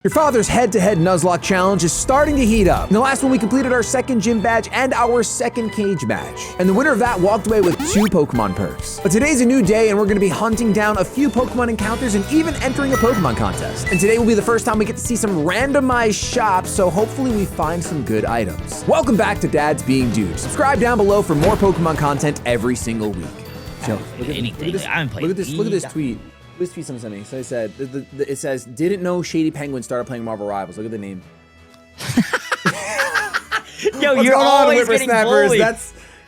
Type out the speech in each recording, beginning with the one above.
Your father's head-to-head Nuzlocke challenge is starting to heat up. In the last one, we completed our second gym badge and our second cage match. And the winner of that walked away with 2 Pokemon perks. But today's a new day and we're gonna be hunting down a few Pokemon encounters and even entering a Pokemon contest. And today will be the first time we get to see some randomized shops, so hopefully we find some good items. Welcome back to Dad's Being Dude. Subscribe down below for more Pokemon content every single week. So, look at this tweet. This tweet someone sent me. So it said, it says, didn't know Shady Penguin started playing Marvel Rivals. Look at the name. Yo, you're always getting bullied.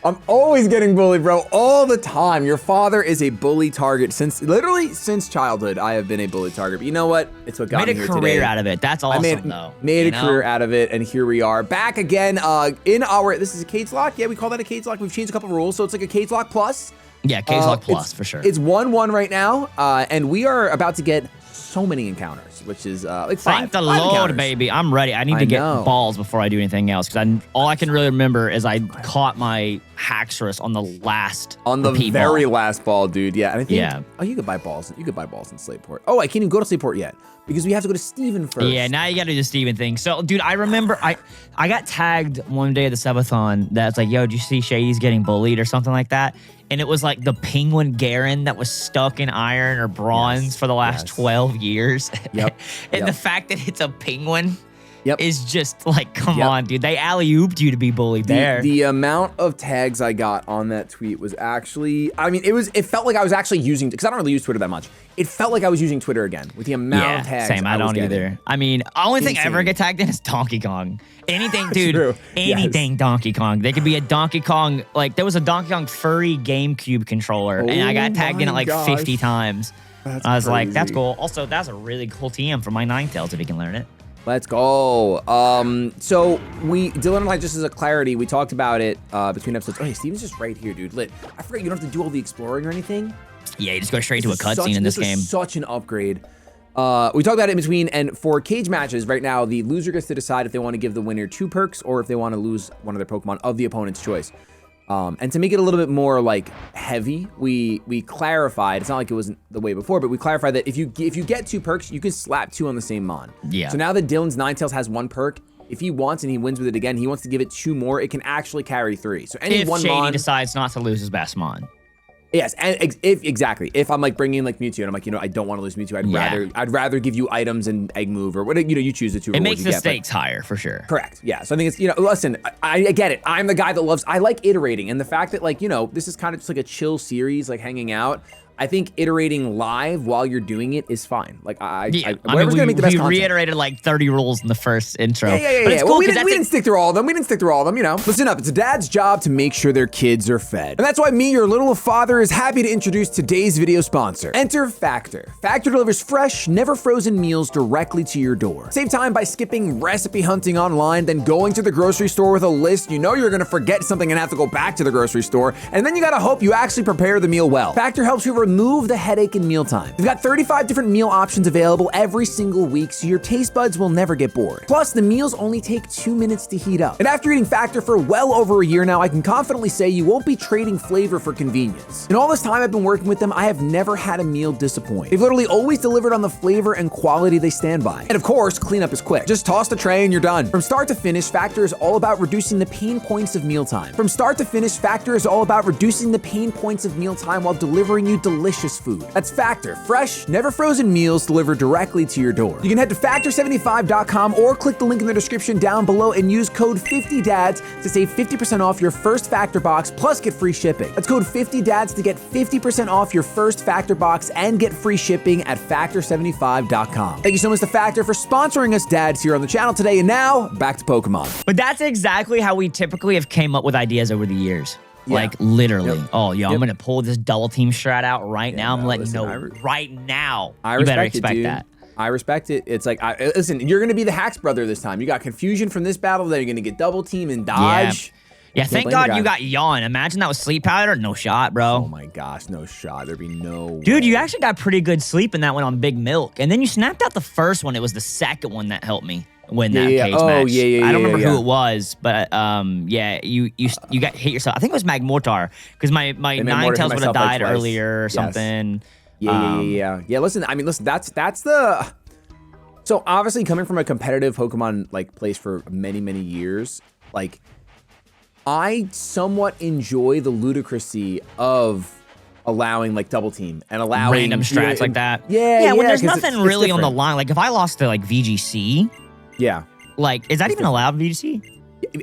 I'm always getting bullied, bro, all the time. Your father is a bully target literally since childhood. I have been a bully target. But you know what? It's what got me here today. Made a career out of it. That's awesome, though. Made a career out of it, and here we are back again in our. This is a Cagelock. Yeah, we call that a Cagelock. We've changed a couple rules, so it's like a Cagelock Plus. Yeah, Cagelock Plus for sure. It's 1-1 right now, and we are about to get so many encounters, which is like Thank the Lord, encounters. Baby. I'm ready. I need to get balls before I do anything else, because all I can really remember is I caught my Haxorus on the last very last ball, dude. Yeah, and I think oh, you could buy balls. You could buy balls in Slateport. Oh, I can't even go to Slateport yet because we have to go to Steven first. Yeah, now you got to do the Steven thing. So, dude, I remember I got tagged one day at the subathon that's like, yo, did you see Shady's getting bullied or something like that? And it was like the penguin Garen that was stuck in iron or bronze for the last 12 years. Yep. And the fact that it's a penguin is just like, come on, dude. They alley-ooped you to be bullied there. The amount of tags I got on that tweet was actually, I mean, it felt like I was actually using, because I don't really use Twitter that much. It felt like I was using Twitter again with the amount of tags. Same, I don't either. I mean, the only thing I ever get tagged in is Donkey Kong. Anything, dude. Anything Donkey Kong. They could be a Donkey Kong, like there was a Donkey Kong furry GameCube controller, and I got tagged in it like 50 times. I was like, that's cool. Also, that's a really cool TM for my Ninetales if you can learn it. Let's go. So Dylan and I, just as a clarity, we talked about it between episodes. Oh, hey, Steven's just right here, dude. Lit. I forgot you don't have to do all the exploring or anything. Yeah, you just go straight to a cutscene in this game. This is such an upgrade. We talked about it in between, and for cage matches right now, the loser gets to decide if they want to give the winner 2 perks or if they want to lose one of their Pokemon of the opponent's choice. And to make it a little bit more like heavy, we clarified. It's not like it wasn't the way before, but we clarified that if you get 2 perks, you can slap 2 on the same mon. Yeah. So now that Dylan's Ninetales has 1 perk, if he wants and he wins with it again, he wants to give it 2 more. It can actually carry 3. So any one mon. If Shady decides not to lose his best mon. Yes, and exactly. If I'm like bringing in like Mewtwo and I'm like, I don't want to lose Mewtwo. I'd rather give you items and egg move or whatever. You choose the 2. It makes the stakes higher for sure. Correct. Yeah. So I think it's listen, I get it. I'm the guy that I like iterating, and the fact that this is kind of just like a chill series, like hanging out. I think iterating live while you're doing it is fine. Like whatever's gonna make the best content. We reiterated like 30 rules in the first intro. Yeah. But it's cool, well, we didn't stick through all of them. Listen up. It's a dad's job to make sure their kids are fed. And that's why me, your little father, is happy to introduce today's video sponsor. Enter Factor. Factor delivers fresh, never frozen meals directly to your door. Save time by skipping recipe hunting online, then going to the grocery store with a list. You're gonna forget something and have to go back to the grocery store. And then you gotta hope you actually prepare the meal well. Factor helps you remove the headache in mealtime. They've got 35 different meal options available every single week, so your taste buds will never get bored. Plus, the meals only take 2 minutes to heat up. And after eating Factor for well over a year now, I can confidently say you won't be trading flavor for convenience. In all this time I've been working with them, I have never had a meal disappoint. They've literally always delivered on the flavor and quality they stand by. And of course, cleanup is quick. Just toss the tray and you're done. From start to finish, Factor is all about reducing the pain points of mealtime. While delivering you delicious food. That's Factor. Fresh, never frozen meals delivered directly to your door. You can head to factor75.com or click the link in the description down below and use code 50DADS to save 50% off your first Factor box plus get free shipping. That's code 50DADS to get 50% off your first Factor box and get free shipping at factor75.com. Thank you so much to Factor for sponsoring us dads here on the channel today. And now, back to Pokemon. But that's exactly how we typically have came up with ideas over the years. Like literally. Yep. Oh, yo, I'm gonna pull this double team strat out right now. I'm letting you know right now. You better expect that. I respect it. It's like, listen, you're gonna be the Hacks brother this time. You got confusion from this battle, then you're gonna get double team and dodge. Yeah, thank God you got Yawn. Imagine that was sleep powder. No shot, bro. Oh my gosh, no shot. There'd be no Dude, you actually got pretty good sleep in that one on Big Milk. And then you snapped out the first one. It was the second one that helped me win that cage match. I don't remember who it was, but you got hit yourself. I think it was Magmortar, because my Ninetales would have died earlier or something. Yeah. Listen, that's the So obviously coming from a competitive Pokemon like place for many, many years, like I somewhat enjoy the ludicrousy of allowing like double team and allowing random strats like that. Yeah, when there's 'cause nothing it's really on the different. line. Like if I lost to like VGC, Yeah. like is that even allowed VGC?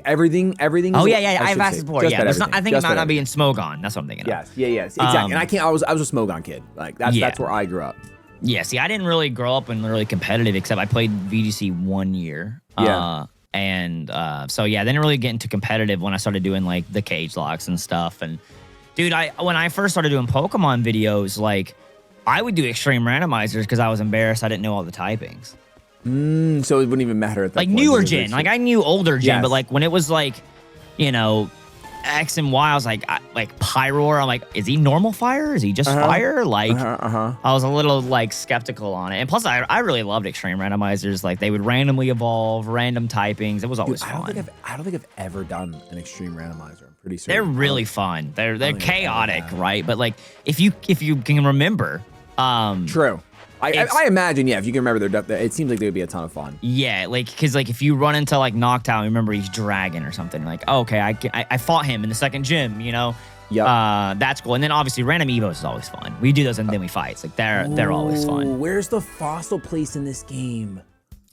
Everything. Oh is, yeah. I I've should asked say, before. just Yeah, about there's not, everything. I think it Just might about not be in Smogon. That's what I'm thinking of. Yes. Exactly. And I can't. I was a Smogon kid. Like that's where I grew up. Yeah, see, I didn't really grow up in really competitive, except I played VGC 1 year. Yeah. So yeah, I didn't really get into competitive when I started doing like the Cagelocks and stuff. And dude, when I first started doing Pokemon videos, like I would do extreme randomizers because I was embarrassed I didn't know all the typings. So it wouldn't even matter at that Like point. newer gen, like I knew older gen, Yes. but like when it was like, you know, X and Y, I was like Pyroar. I'm like, is he normal fire? Is he just fire? Like, I was a little like skeptical on it. And plus, I really loved extreme randomizers. Like they would randomly evolve, random typings. It was always fun. I don't think I've ever done an extreme randomizer. I'm pretty certain. They're really fun. They're chaotic, have. right? But like if you can remember, True. I imagine, yeah, if you can remember, it seems like they would be a ton of fun. yeah, like because like if you run into like Noctowl, remember he's dragon or something. Like oh, okay, I fought him in the second gym, you know. Yeah. That's cool. And then obviously random evos is always fun. We do those and then we fight. Like they're always fun. Where's the fossil place in this game?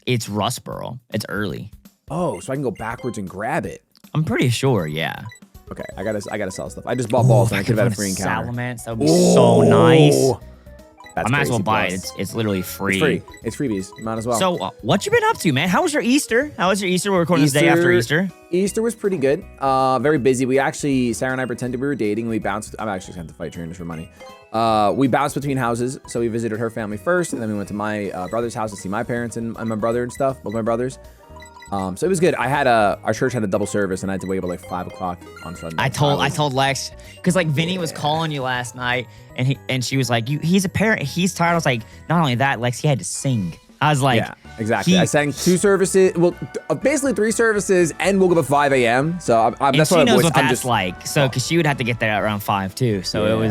It's Rustboro. It's early. Oh, so I can go backwards and grab it. I'm pretty sure. Yeah. Okay, I gotta sell stuff. I just bought balls and I could have had a free encounter. Salamence. That would be so nice. That's I might as well crazy buy plus. it. It's literally free. It's free. It's freebies. Might as well. So what you been up to, man? How was your Easter? How was your Easter? We're recording this day after Easter. Easter was pretty good. Very busy. Sarah and I pretended we were dating. We bounced. I'm actually going to fight trainers for money. We bounced between houses. So we visited her family first, and then we went to my brother's house to see my parents and my brother and stuff. Both my brothers. So it was good. Our church had a double service, and I had to wait till like 5 o'clock on Sunday. I told Lex because like Vinny was calling you last night, and she was like, he's a parent. He's tired. I was like, not only that, Lex, he had to sing. I was like, yeah, exactly. I sang 2 services, well, basically 3 services, and woke up at 5 a.m. So that's she what knows what that's like. So, because she would have to get there at around 5 too. So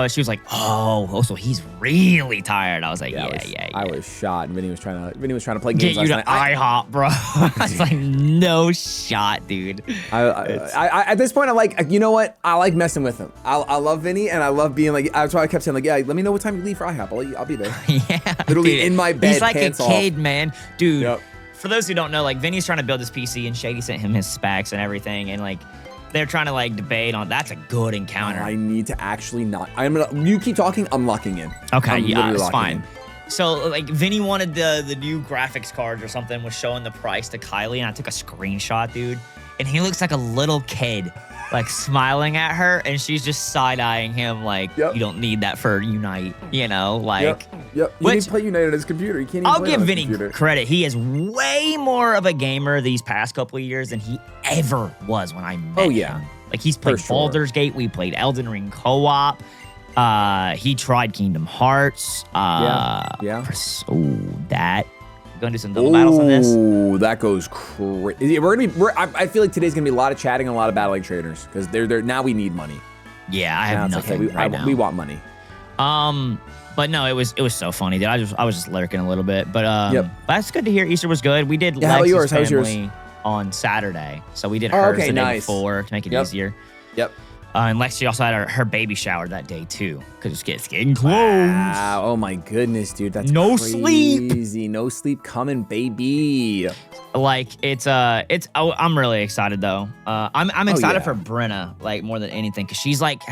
she was like, oh, so he's really tired. I was like, yeah. I was shot, and Vinny was trying to play games Get you to last night. IHOP, bro. I was like, no shot, dude. I at this point, I'm like, you know what? I like messing with him. I love Vinny, and I love being like, that's why I kept saying like, yeah, let me know what time you leave for IHOP. I'll be there. Yeah. Literally in my bed, he's like pants a kid, man. Dude, Yep. For those who don't know, like Vinny's trying to build this PC and Shady sent him his specs and everything. And like, they're trying to like debate on, that's a good encounter. I need to actually not, you keep talking, I'm locking in. Okay, I'm yeah, literally it's locking fine. in. So like Vinny wanted the new graphics cards or something, was showing the price to Kylie, and I took a screenshot, dude. And he looks like a little kid, like smiling at her, and she's just side-eyeing him like, you don't need that for Unite, you know, like. Yep. You need to play Unite on his computer. You can't even I'll play give on his Vinny computer. credit. He is way more of a gamer these past couple of years than he ever was when I met him. Like he's played Baldur's Gate. We played Elden Ring co-op. He tried Kingdom Hearts. That. We're gonna do some double battles on this. Oh, that goes crazy. I feel like today's gonna be a lot of chatting and a lot of battling trainers because they're now we need money. Yeah, I have nothing right now. We want money. But no, it was so funny, dude. I was just lurking a little bit, but that's good to hear. Easter was good. We did Lex's family on Saturday, so we did hers the day before to make it easier. Yep. And Lexi also had her baby shower that day too, because it's getting close. Wow. Oh my goodness, dude. That's no crazy. sleep. No sleep coming, baby. Like I'm really excited though. I'm excited for Brenna like more than anything, because she's like,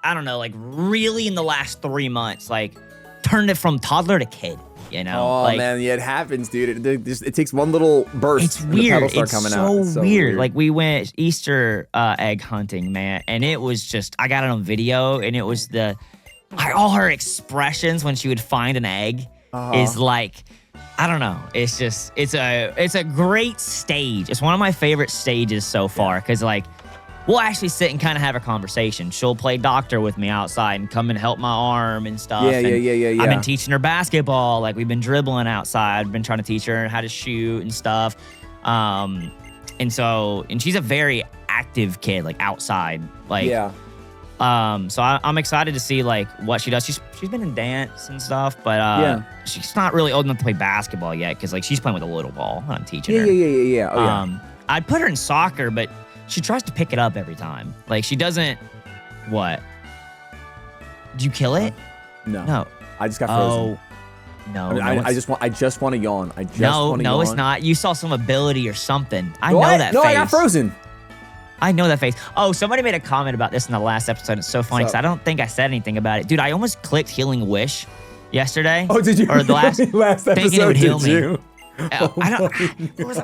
I don't know, like really in the last 3 months, like turned it from toddler to kid. You know? Oh like, man, yeah, it happens, dude. It takes one little burst. It's weird. It's so weird. Like we went Easter egg hunting, man, and it was just, I got it on video, and it was all her expressions when she would find an egg is like, I don't know. It's just, it's a great stage. It's one of my favorite stages so far, because like, we'll actually sit and kind of have a conversation. She'll play doctor with me outside and come and help my arm and stuff. Yeah. I've been teaching her basketball. Like we've been dribbling outside. I've been trying to teach her how to shoot and stuff. And she's a very active kid, like outside. Like, So I'm excited to see like what she does. She's been in dance and stuff, but she's not really old enough to play basketball yet because like she's playing with a little ball. I'm teaching her. Yeah. Oh, yeah. I'd put her in soccer, but she tries to pick it up every time. Like she doesn't. What? Did you kill it? No. I just got frozen. No. I just want to yawn. No, it's not. You saw some ability or something. I know that face. No, I got frozen. I know that face. Oh, somebody made a comment about this in the last episode. It's so funny because I don't think I said anything about it. Dude, I almost clicked Healing Wish yesterday. Oh, did you? Or the last episode, thinking it would heal me. Oh,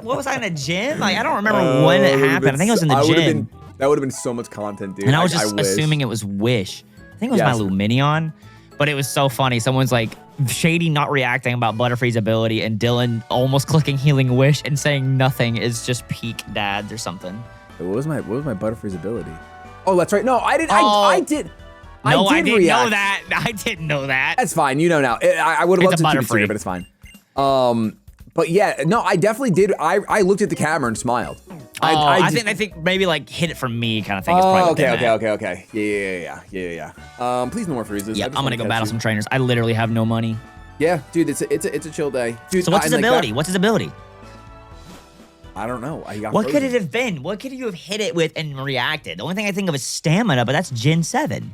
what was I in a gym? Like I don't remember when it happened. I think it was in the gym. That would have been so much content, dude. And I was just assuming it was Wish. I think it was my little Minion. But it was so funny. Someone's like, Shady not reacting about Butterfree's ability and Dylan almost clicking Healing Wish and saying nothing is just peak dads or something. What was my Butterfree's ability? Oh, that's right. No, I didn't. I did. No, I didn't react. know that. I didn't know that. That's fine. You know now. I would have loved to keep it secret, but it's fine. But yeah, no, I definitely did. I looked at the camera and smiled. I think maybe like hit it from me kind of thing. Is probably okay. Yeah. Please no more freezes. Yeah, I'm gonna go battle some trainers. I literally have no money. Yeah, dude, it's a chill day. Dude, so what's his ability? What's his ability? I don't know. What could it have been? What could you have hit it with and reacted? The only thing I think of is stamina, but that's Gen 7.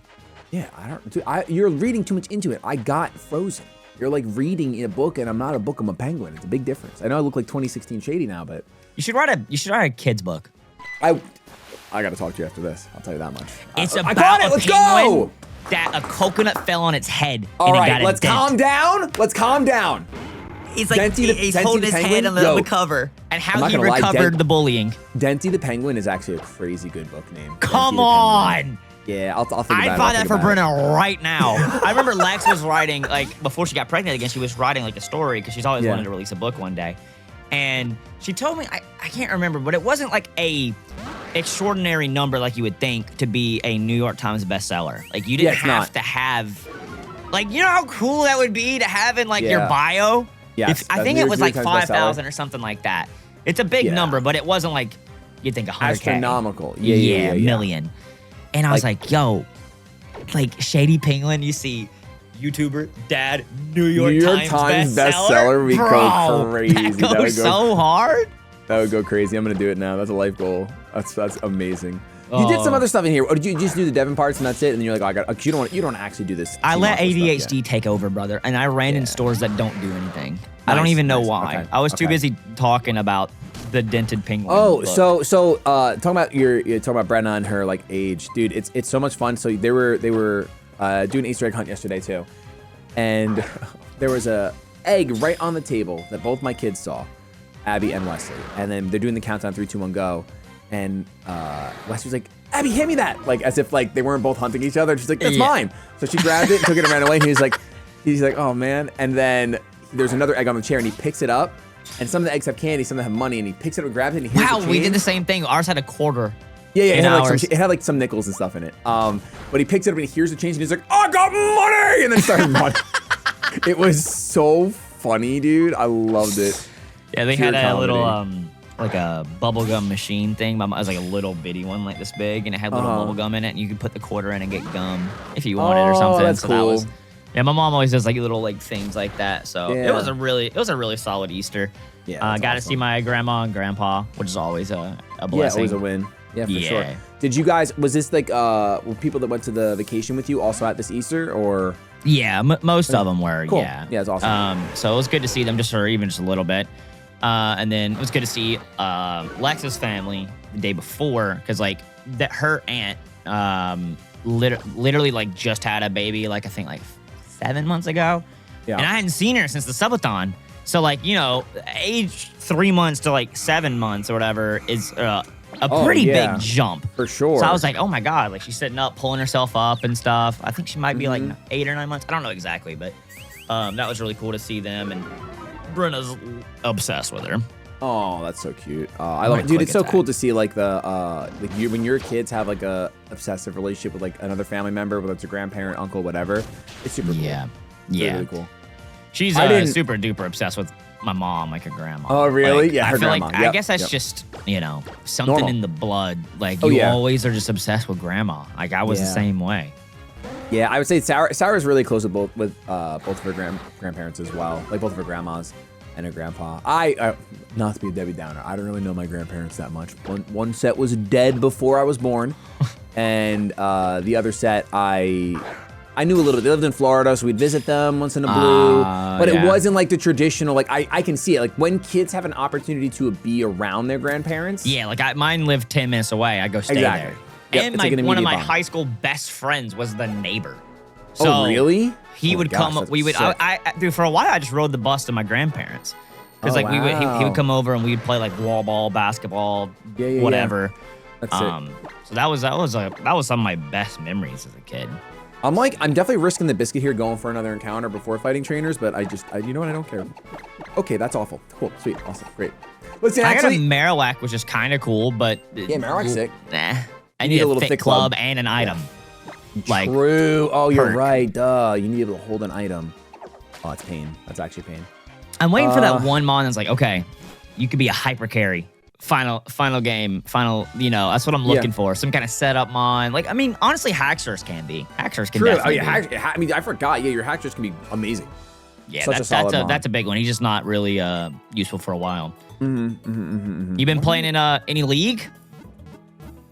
Yeah, I don't. Dude, you're reading too much into it. I got frozen. You're like reading in a book, and I'm not a book. I'm a penguin. It's a big difference. I know I look like 2016 Shady now, but you should write a kid's book. I got to talk to you after this. I'll tell you that much. It's about a penguin that a coconut fell on its head. All right, let's calm down. Let's calm down. He's like he's holding his head on the cover, and how he recovered the bullying. Denty the Penguin is actually a crazy good book name. Come on. Yeah, I'll think about it. I'd buy that for Brenna right now. I remember Lex was writing, like, before she got pregnant again, she was writing, like, a story, because she's always wanted to release a book one day. And she told me, I can't remember, but it wasn't, like, a extraordinary number like you would think to be a New York Times bestseller. Like, you didn't have to have, like, you know how cool that would be to have in, like, your bio? Yes. I think it was, like, 5,000 or something like that. It's a big number, but it wasn't, like, you'd think 100K. Astronomical. Yeah, million. And I was like, yo, like Shady Penguin, you see YouTuber, dad, New York Times bestseller. We go crazy. That goes so hard. That would go crazy. I'm going to do it now. That's a life goal. That's amazing. You did some other stuff in here. Or did you just do the Devon parts and that's it? And then you're like, oh, you don't actually do this. I let ADHD take over, brother. And I ran in stores that don't do anything. Nice, I don't even know why. Okay. I was too busy talking about the dented penguin. Oh, so talking about you're talking about Brenna and her like age, dude. It's so much fun. So they were doing an Easter egg hunt yesterday too, and there was a egg right on the table that both my kids saw, Abby and Wesley. And then they're doing the countdown 3, 2, 1, go, and Wesley was like, Abby, hand me that, like as if like they weren't both hunting each other. She's like, that's mine. So she grabbed it, and took it, and ran away. And he's like, oh man. And then there's another egg on the chair, and he picks it up. And some of the eggs have candy, some of them have money, and he picks it up and grabs it, and he hears the change. We did the same thing. Ours had a quarter. Yeah, it had like some nickels and stuff in it. But he picks it up and he hears the change, and he's like, I got money! And then started running. It was so funny, dude. I loved it. Yeah, they had a little, like a bubblegum machine thing. It was like a little bitty one, like this big, and it had little bubblegum in it, and you could put the quarter in and get gum if you wanted or something. That's cool. Yeah, my mom always does like little like things like that. So it was a really solid Easter. Yeah, got to see my grandma and grandpa, which is always a blessing. Yeah, always a win. Yeah, for sure. Did you guys? Was this like were people that went to the vacation with you also at this Easter or? Yeah, most of them were. Cool. Yeah, it's awesome. So it was good to see them just for even just a little bit. And then it was good to see Lex's family the day before because like her aunt literally like just had a baby like I think like 7 months ago. Yeah. And I hadn't seen her since the subathon. So like, you know, age 3 months to like 7 months or whatever is a pretty big jump. For sure. So I was like, oh my God, like she's sitting up, pulling herself up and stuff. I think she might be like 8 or 9 months. I don't know exactly, but that was really cool to see them. And Brenna's obsessed with her. Oh, that's so cute. I love it. Dude, it's so cool to see like when your kids have like a obsessive relationship with like another family member, whether it's a grandparent, uncle, whatever. It's super cool. Yeah. It's really cool. She's super duper obsessed with my mom, like a grandma. Oh, really? Like, Yeah, her I feel grandma. like I guess that's just, you know, something Normal. in the blood. Like, Oh, you yeah. always are just obsessed with grandma. Like, I was the same way. Yeah, I would say Sarah's really close with both of her grandparents as well, like both of her grandmas and her grandpa. Not to be a Debbie Downer, I don't really know my grandparents that much. One set was dead before I was born, and the other set I knew a little bit. They lived in Florida, so we'd visit them once in a blue. But it wasn't like the traditional, like, I can see it. Like, when kids have an opportunity to be around their grandparents. Yeah, like, mine lived 10 minutes away. I go stay there. Yep, And it's like an one of immediate my bond. high school best friends was the neighbor. So Oh, really? He would come up. We would, sick. dude, for a while, I just rode the bus to my grandparents. Because, Oh, like, he would come over and we would play, like, wall ball, basketball, Yeah. whatever. That's it. So that was some of my best memories as a kid. I'm definitely risking the biscuit here going for another encounter before fighting trainers, but you know what, I don't care. Okay, that's awful. Cool, sweet, awesome, great. Listen, I actually, got a Marowak, which is kind of cool, but yeah, Marowak's sick. Nah. I You need need a a little thick thick club club. and an item. Like, True. Oh, you're perk. right. Duh. You need to be able to hold an item. Oh, it's pain. That's actually pain. I'm waiting for that one mon that's like, okay, you could be a hyper carry. Final game, you know, that's what I'm looking for. Some kind of setup mon. Like, I mean, honestly, Hacksters can be. Hacksters can True. Oh, definitely yeah. I mean, I forgot. Yeah, your Hacksters can be amazing. Yeah, Such a solid mon. that's a big one. He's just not really useful for a while. You been playing in any league?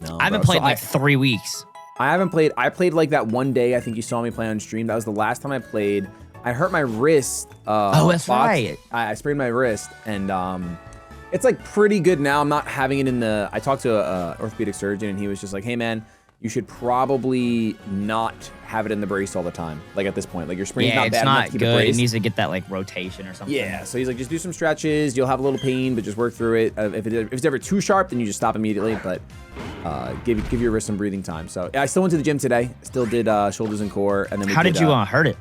No, I haven't played in like 3 weeks. I haven't played. I played like that one day. I think you saw me play on stream. That was the last time I played. I hurt my wrist. Oh, that's right. I sprained my wrist, and it's like pretty good now. I'm not having it in the. I talked to a orthopedic surgeon, and he was just like, "Hey, man, you should probably not have it in the brace all the time. Like at this point, like your sprain's not it's bad enough not to keep good. it It braced." needs to get that like rotation or something. Yeah, so he's like, just do some stretches. You'll have a little pain, but just work through it. If it's ever too sharp, then you just stop immediately. But give your wrist some breathing time. So I still went to the gym today. Still did shoulders and core, and then How did you hurt it?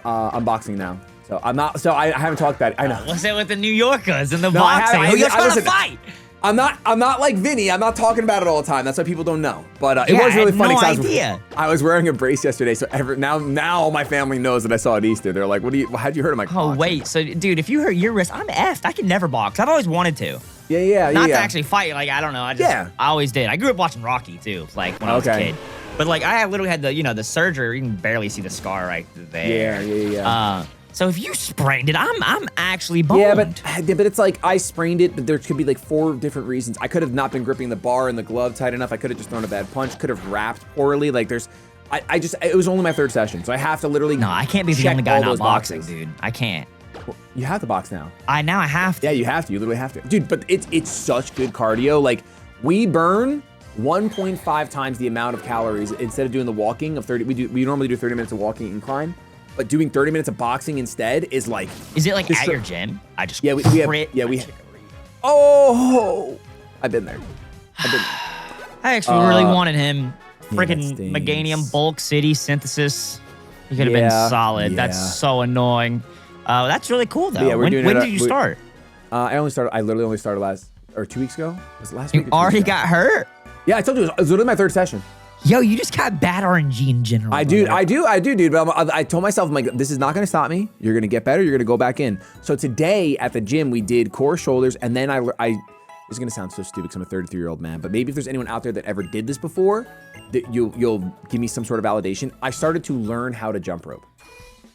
I'm boxing now. So I'm not. So I haven't talked about it. I know. What's it with the New Yorkers and the No, boxing? Who you trying to listen, fight? I'm not like Vinny. I'm not talking about it all the time. That's why people don't know. But it Yeah, was really I had funny. no 'cause idea. I was wearing a brace yesterday, so now my family knows that I saw at Easter. They're like, how'd you hurt him? I'm like, Oh boxing. wait, so dude, if you hurt your wrist, I'm effed. I can never box. I've always wanted to. Yeah. Not to actually fight. Like I don't know. I always did. I grew up watching Rocky too. Like when I was a kid. But like I literally had the surgery. You can barely see the scar right there. Yeah. So if you sprained it, I'm actually boned. Yeah, but it's like I sprained it, but there could be like 4 different reasons. I could have not been gripping the bar and the glove tight enough. I could have just thrown a bad punch. Could have wrapped poorly. Like it was only my 3rd session, so I have to literally. No, I can't be the check only guy all not those boxing, boxes. dude. I can't. You have to box now. I have to. Yeah, you have to. You literally have to, dude. But it's such good cardio. Like we burn 1.5 times the amount of calories instead of doing the walking of 30. We normally do 30 minutes of walking incline. But doing 30 minutes of boxing instead is like. Is it like at your gym? I just we have. Oh, I've been there. I actually really wanted him. Freaking Meganium Bulk City Synthesis. He could have been solid. Yeah. That's so annoying. That's really cool though. Yeah, when did you start? I literally only started 2 weeks ago. Was it last You week? or 2 already weeks ago? got hurt? Yeah, I told you it was literally my 3rd session. Yo, you just got bad RNG in general. I do, dude. But I told myself, I'm like, this is not going to stop me. You're going to get better. You're going to go back in. So today at the gym, we did core, shoulders, and then this is going to sound so stupid because I'm a 33-year-old man, but maybe if there's anyone out there that ever did this before, that you'll give me some sort of validation. I started to learn how to jump rope.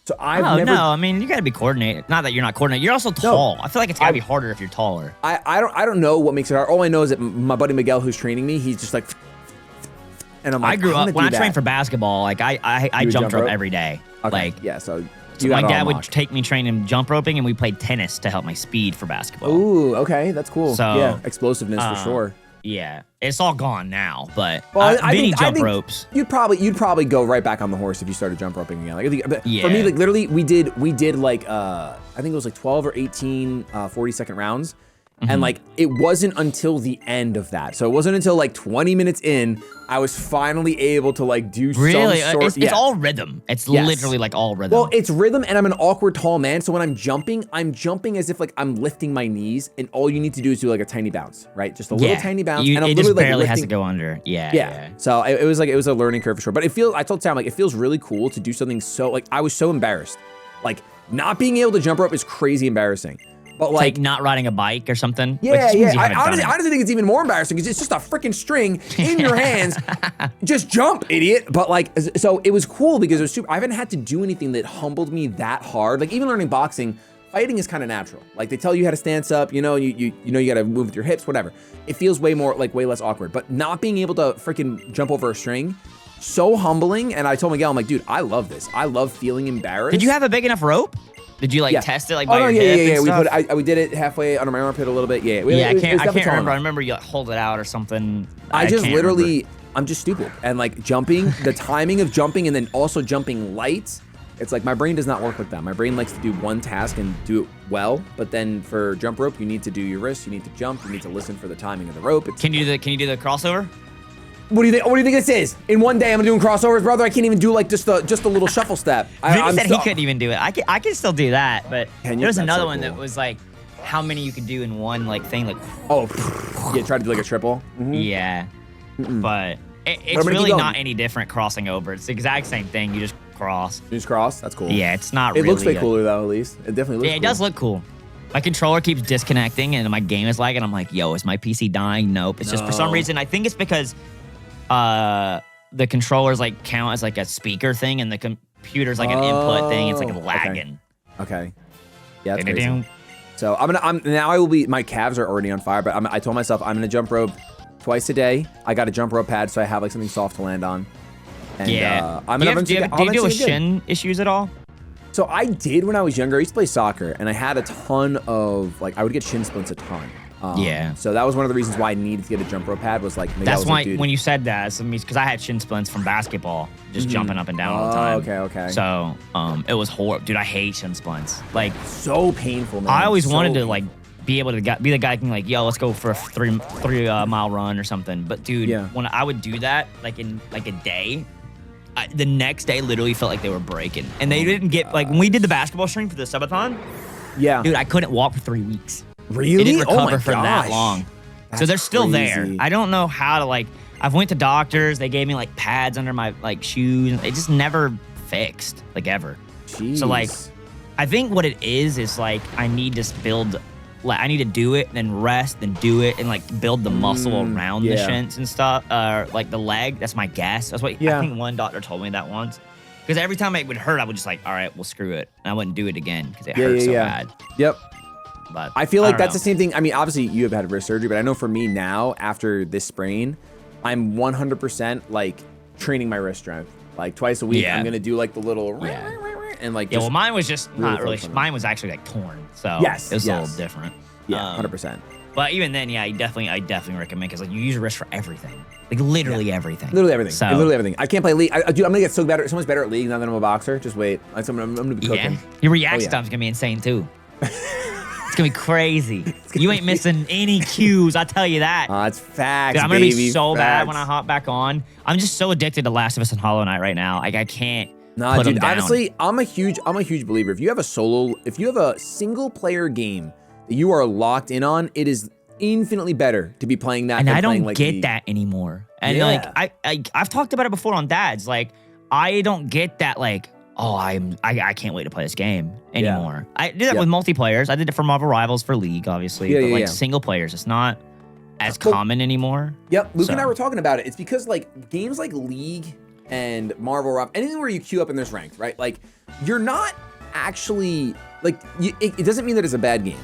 So I've never. No, I mean, you got to be coordinated. Not that you're not coordinated. You're also tall. I feel like it's got to be harder if you're taller. I don't know what makes it hard. All I know is that my buddy Miguel, who's training me, he's just like. And I'm like, I grew up when I trained for basketball. Like I jump rope every day. Okay. Like yeah, so my dad would take me training jump roping, and we played tennis to help my speed for basketball. Ooh, okay, that's cool. So, yeah, explosiveness for sure. Yeah, it's all gone now, but Well, Vinny I jump think ropes. You'd probably go right back on the horse if you started jump roping again. Like, Yeah. For me, like literally, we did like I think it was like 12 or 18 40-second rounds. And like, it wasn't until the end of that. So it wasn't until like 20 minutes in, I was finally able to like do some sort. It's all rhythm. It's literally like all rhythm. Well, it's rhythm, and I'm an awkward tall man. So when I'm jumping as if like I'm lifting my knees, and all you need to do is do like a tiny bounce, right? Just a little tiny bounce. And I'm it literally just barely like has lifting. to go under. Yeah. Yeah. So it was a learning curve for sure. But I told Sam, like, it feels really cool to do something so, like, I was so embarrassed. Like, not being able to jump rope is crazy embarrassing. But like not riding a bike or something. Yeah, yeah. I honestly think it's even more embarrassing because it's just a freaking string in your hands. Just jump, idiot. But like, so it was cool because it was super. I haven't had to do anything that humbled me that hard. Like even learning boxing, fighting is kind of natural. Like they tell you how to stance up, you know, you got to move with your hips, whatever. It feels way less awkward. But not being able to freaking jump over a string, so humbling. And I told Miguel, I'm like, dude, I love this. I love feeling embarrassed. Did you have a big enough rope? Did you like test it like by your hip and stuff? We did it halfway under my armpit a little bit. Yeah, I can't remember. I remember you hold it out or something. I'm just stupid. And like jumping, the timing of jumping and then also jumping light, it's like my brain does not work with that. My brain likes to do one task and do it well, but then for jump rope, you need to do your wrist, you need to jump, you need to listen for the timing of the rope. Can you do the crossover? What do you think? What do you think this is? In one day, I'm doing crossovers, brother. I can't even do like just a little shuffle step. Vinny said he couldn't even do it. I can still do that, but there's another one that was like how many you could do in one like thing, like try to do like a triple. Yeah, but it's really not any different crossing over. It's the exact same thing. You just cross. You just cross. That's cool. Yeah, it's not. It looks way cooler though. At least it definitely looks. Yeah, it does look cool. My controller keeps disconnecting and my game is lagging. I'm like, yo, is my PC dying? Nope. It's just for some reason. I think it's because the controllers like count as like a speaker thing and the computer's like an input thing. It's like lagging. Okay. Yeah, that's crazy. So my calves are already on fire, but I told myself I'm gonna jump rope twice a day. I got a jump rope pad so I have like something soft to land on. And, do you deal with shin issues at all? So I did when I was younger. I used to play soccer, and I had a ton of I would get shin splints a ton. So that was one of the reasons why I needed to get a jump rope pad. Was like that's why when you said that, because I had shin splints from basketball, just jumping up and down all the time. Okay. So it was horrible, dude. I hate shin splints. Like so painful, man. I always wanted to like be able to be the guy who can like, yo, let's go for a three mile run or something. But dude, when I would do that, like in like a day. The next day literally felt like they were breaking. And they didn't get, like, when we did the basketball stream for the subathon, dude, I couldn't walk for 3 weeks. Really? It didn't recover for that long. So they're still there. I don't know how to, like, I've went to doctors. They gave me, like, pads under my, like, shoes. It just never fixed, like, ever. Jeez. So, like, I think what it is, like, I need to build, like, I need to do it, then rest, then do it, and, like, build the muscle around the shins and stuff. Like, the leg, that's my guess. That's what I think one doctor told me that once. Because every time it would hurt, I would just like, all right, well, screw it. And I wouldn't do it again because it hurt so bad. Yep. But I feel like that's the same thing. I mean, obviously, you have had wrist surgery, but I know for me now, after this sprain, I'm 100% like training my wrist strength. Like twice a week, I'm going to do like the little and like well, mine was just not really. Mine was actually like torn, so it was a little different. Yeah, 100%. But even then, I definitely recommend because like you use your wrist for everything, like literally everything. Literally everything. So, literally everything. I can't play league. Dude, I'm gonna get so much better at league now that I'm a boxer. Just wait. I'm gonna be cooking. Yeah. Your reaction time's gonna be insane too. It's gonna be crazy. You ain't missing any cues. I tell you that. It's facts. Dude, I'm gonna be so bad when I hop back on. I'm just so addicted to Last of Us and Hollow Knight right now. Like I can't. Nah, dude. Honestly, I'm a huge believer. If you have a single player game that you are locked in on, it is infinitely better to be playing that. And I don't like get that anymore. And like I've talked about it before on Dads. Like I don't get that. Like I can't wait to play this game anymore. I did that with multiplayers. I did it for Marvel Rivals for League, obviously. But like single players, it's not as common anymore. Yep, Luke and I were talking about it. It's because like games like League and Marvel Rivals, anything where you queue up and there's ranked, right? Like you're not actually like it doesn't mean that it's a bad game.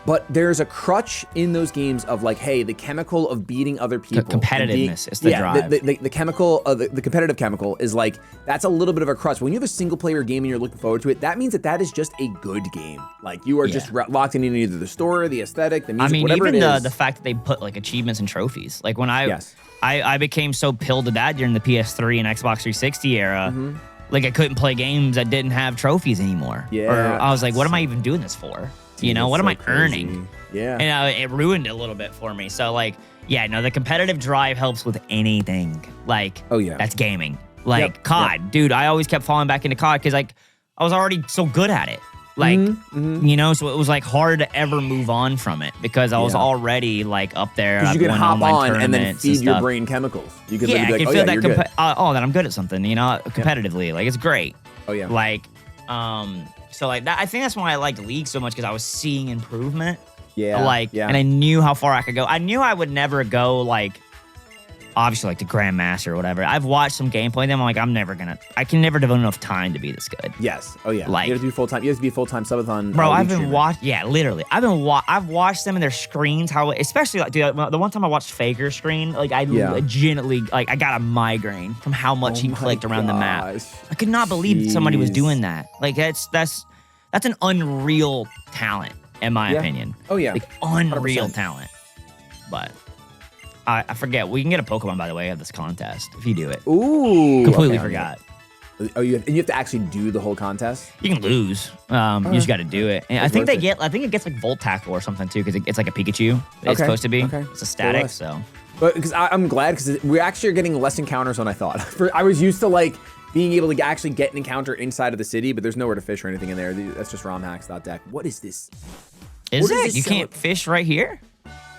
But there's a crutch in those games of like, hey, the chemical of beating other people. The competitiveness is the drive. The chemical, the competitive chemical is like, that's a little bit of a crutch. When you have a single player game and you're looking forward to it, that means that is just a good game. Like you are just locked in either the story, the aesthetic, the music, whatever it is. Even the fact that they put like achievements and trophies. Like when I became so pilled to that during the PS3 and Xbox 360 era, like I couldn't play games that didn't have trophies anymore. Yeah. Or I was like, what am I even doing this for? You know, what am I earning? Yeah. And it ruined it a little bit for me. So, like, the competitive drive helps with anything. Like, that's gaming. Like, COD. Dude, I always kept falling back into COD because, like, I was already so good at it. Like, you know, so it was, like, hard to ever move on from it because I was already, like, up there. Because you can hop on and then feed your brain chemicals. You could I can feel that that I'm good at something, you know, competitively. Like, it's great. Oh, yeah. Like, So like that, I think that's why I liked League so much because I was seeing improvement. Yeah. Like, and I knew how far I could go. I knew I would never go like, obviously like the Grandmaster or whatever. I've watched some gameplay. Then I'm like, I can never devote enough time to be this good. Yes. Oh yeah. Like, you have to do full time. You have to be full time subathon. Bro, I've been watching. Yeah, literally. I've watched them in their screens. How, especially like, dude, the one time I watched Faker's screen, like I legitimately, like I got a migraine from how much he clicked around the map. I could not believe somebody was doing that. Like that's an unreal talent, in my opinion. Oh yeah. Like unreal 100%. Talent. But I forget. We can get a Pokemon, by the way, of this contest if you do it. Ooh. Completely forgot. Oh, you have to actually do the whole contest? You can lose. You just got to do it. And I think it gets like Volt Tackle or something too, because it's like a Pikachu. It's supposed to be. Okay. It's a static, so. But because I'm glad, because we actually are getting less encounters than I thought. I was used to like being able to actually get an encounter inside of the city, but there's nowhere to fish or anything in there. That's just ROMhacks.deck. What is this? Is it? You can't fish right here?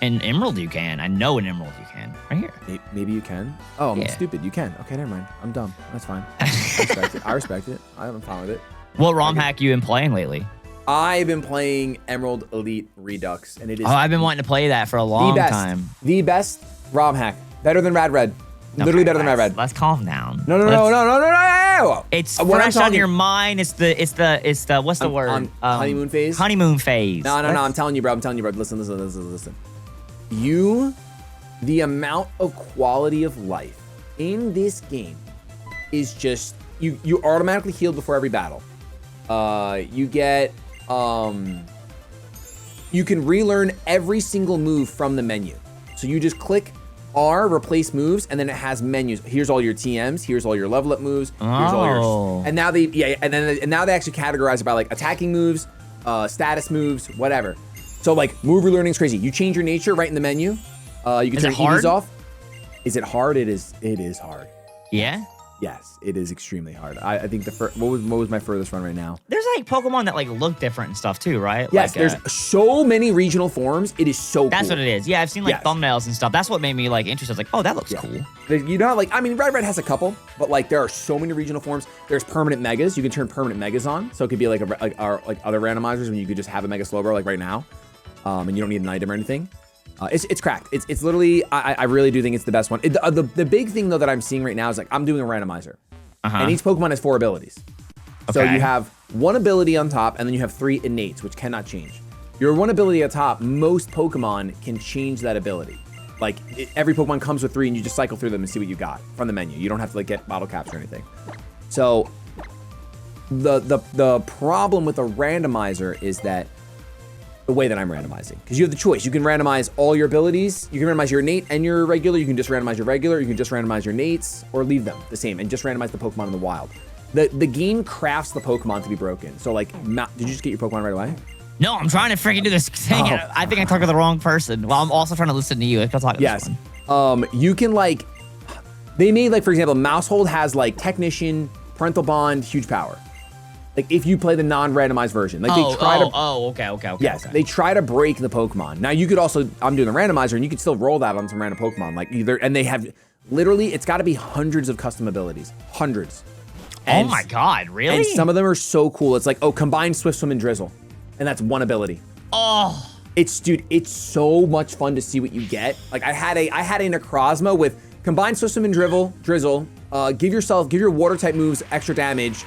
In Emerald you can. I know in Emerald you can. Right here. Maybe you can. Oh, I'm stupid. You can. Okay, never mind. I'm dumb. That's fine. I respect it. I'm fine with it. What ROM hack you been playing lately? I've been playing Emerald Elite Redux, and it is. Oh, I've been wanting to play that for a long time. The best ROM hack. Better than Rad Red. Literally better than Rad Red. Let's calm down. No. It's fresh on your mind. It's the what's the word? Honeymoon phase. Honeymoon phase. No. I'm telling you, bro. Listen. The amount of quality of life in this game is just you automatically heal before every battle. You get you can relearn every single move from the menu. So you just click R, replace moves, and then it has menus. Here's all your TMs. Here's all your level up moves. Here's all your, and now now they actually categorize it by like attacking moves, status moves, whatever. So like move relearning is crazy. You change your nature right in the menu. You can turn EVs off. Is it hard? It is hard. Yeah. Yes, it is extremely hard. I think what was my furthest run right now? There's like Pokemon that like look different and stuff too, right? Yes, like, there's so many regional forms. It is so That's cool. what it is. Yeah, I've seen like thumbnails and stuff. That's what made me like interested. I was like, oh, that looks cool. You know, like, I mean, Red has a couple, but like there are so many regional forms. There's permanent megas. You can turn permanent megas on. So it could be like other randomizers when you could just have a mega Slowbro like right now. And you don't need an item or anything. It's cracked. It's literally, I really do think it's the best one. The big thing though that I'm seeing right now is like I'm doing a randomizer. And each Pokemon has 4 abilities. Okay. So you have 1 ability on top, and then you have 3 innates, which cannot change. Your 1 ability at top, most Pokemon can change that ability. Like every Pokemon comes with 3, and you just cycle through them and see what you got from the menu. You don't have to like get bottle caps or anything. So the problem with a randomizer is that the way that I'm randomizing, because you have the choice. You can randomize all your abilities. You can randomize your innate and your regular. You can just randomize your regular. You can just randomize your innates or leave them the same and just randomize the Pokemon in the wild. The game crafts the Pokemon to be broken. So like, did you just get your Pokemon right away? No, I'm trying to freaking do this thing. I think I talked to the wrong person. Well, I'm also trying to listen to you. I'll talk to this one. You can like, they made like, for example, Mousehold has like Technician, Parental Bond, Huge Power. Like if you play the non-randomized version, like they try to. Okay. Yes, they try to break the Pokemon. Now you could also, I'm doing the randomizer, and you could still roll that on some random Pokemon. Like and they have literally, it's got to be hundreds of custom abilities, hundreds. And, oh my God, really? And some of them are so cool. It's like, combine Swift Swim and Drizzle, and that's 1 ability. Oh, dude, it's so much fun to see what you get. Like I had a Necrozma with combine Swift Swim and Drizzle. Give your water type moves extra damage.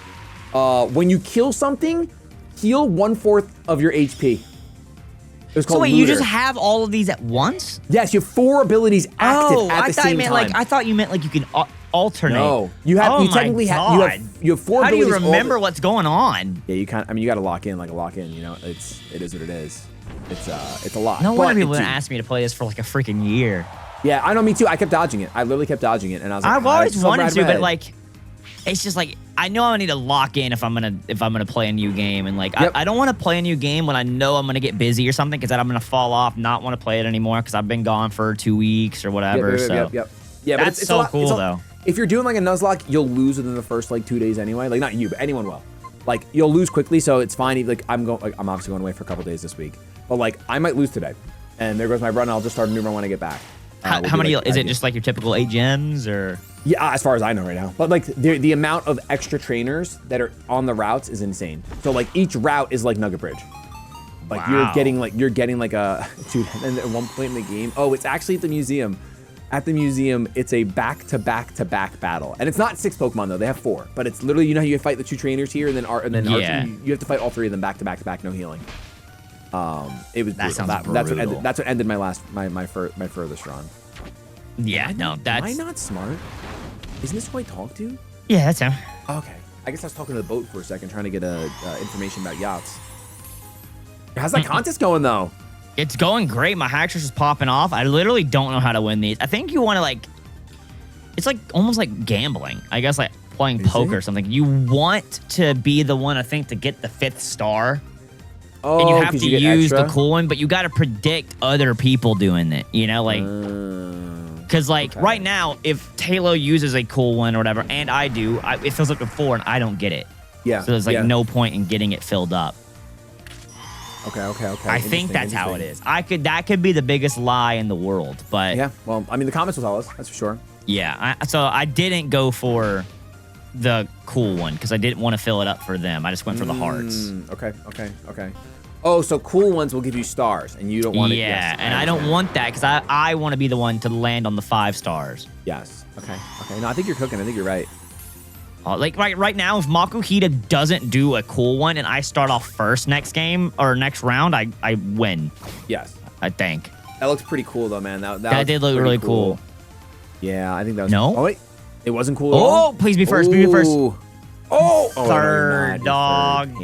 When you kill something, heal 1/4 of your HP. It's called so wait, Looter. you just have all of these at once? Yes, you have 4 abilities active at the same time. I thought you meant like you can alternate. No, you have. You technically have. You have 4 abilities. How do you remember what's going on? Yeah, you can't. I mean, you got to lock in. You know, it is what it is. It's a lot. No wonder people didn't ask me to play this for like a freaking year. Yeah, I know. Me too. I kept dodging it. I literally kept dodging it, and I was like, I've always wanted to, but like, it's just like. I know I need to lock in if I'm gonna play a new game, and like I don't want to play a new game when I know I'm gonna get busy or something, because then I'm gonna fall off, not want to play it anymore because I've been gone for 2 weeks or whatever. Yeah, but that's so cool though. If you're doing like a Nuzlocke, you'll lose within the first like 2 days anyway. Like not you, but anyone will. Like you'll lose quickly, so it's fine. Like I'm obviously going away for a couple days this week, but like I might lose today, and there goes my run. I'll just start a new run when I get back. How many? Is it just like your typical 8 gems or? Yeah, as far as I know right now. But like the amount of extra trainers that are on the routes is insane. So like each route is like Nugget Bridge. Like Wow. you're getting like a dude. And at one point in the game, oh, it's actually at the museum. At the museum, it's a back-to-back-to-back battle, and it's not 6 Pokemon though. They have 4, but it's literally, you know how you fight the 2 trainers here, and then Yeah. you have to fight all 3 of them back-to-back-to-back, no healing. It was That brutal. sounds brutal. That's what ended my furthest run. Yeah, no, that's... Am I not smart? Isn't this who I talk to? Yeah, that's him. Okay. I guess I was talking to the boat for a second, trying to get information about yachts. How's that contest going, though? It's going great. My Haxorus is popping off. I literally don't know how to win these. I think you want to, like... It's like almost like gambling. I guess like playing poker or something. You want to be the one, I think, to get the 5th star. Oh, and you have 'cause to get use extra? the cool one, but you got to predict other people doing it. You know, like... Because, like, Okay. right now, if Talo uses a cool one or whatever, and I do, it fills up to 4, and I don't get it. Yeah. So there's, like, yeah. no point in getting it filled up. Okay. I think that's how it is. That could be the biggest lie in the world, but... Yeah, well, I mean, the comments will tell us, that's for sure. Yeah, so I didn't go for the cool one, because I didn't want to fill it up for them. I just went for the hearts. Okay. Oh, so cool ones will give you stars, and you don't want to. Yeah, Yes, and I don't understand. want that, because I want to be the one to land on the 5 stars. Yes. Okay. No, I think you're cooking. I think you're right. Like right now, if Makuhita doesn't do a cool one and I start off first next game or next round, I win. Yes. I think. That looks pretty cool, though, man. That That did look pretty really cool. Yeah, I think that was. No? Oh wait, it wasn't cool at all. Oh, please be first. Be first. Ooh. Oh, no, you're Third, not. You're dog. third.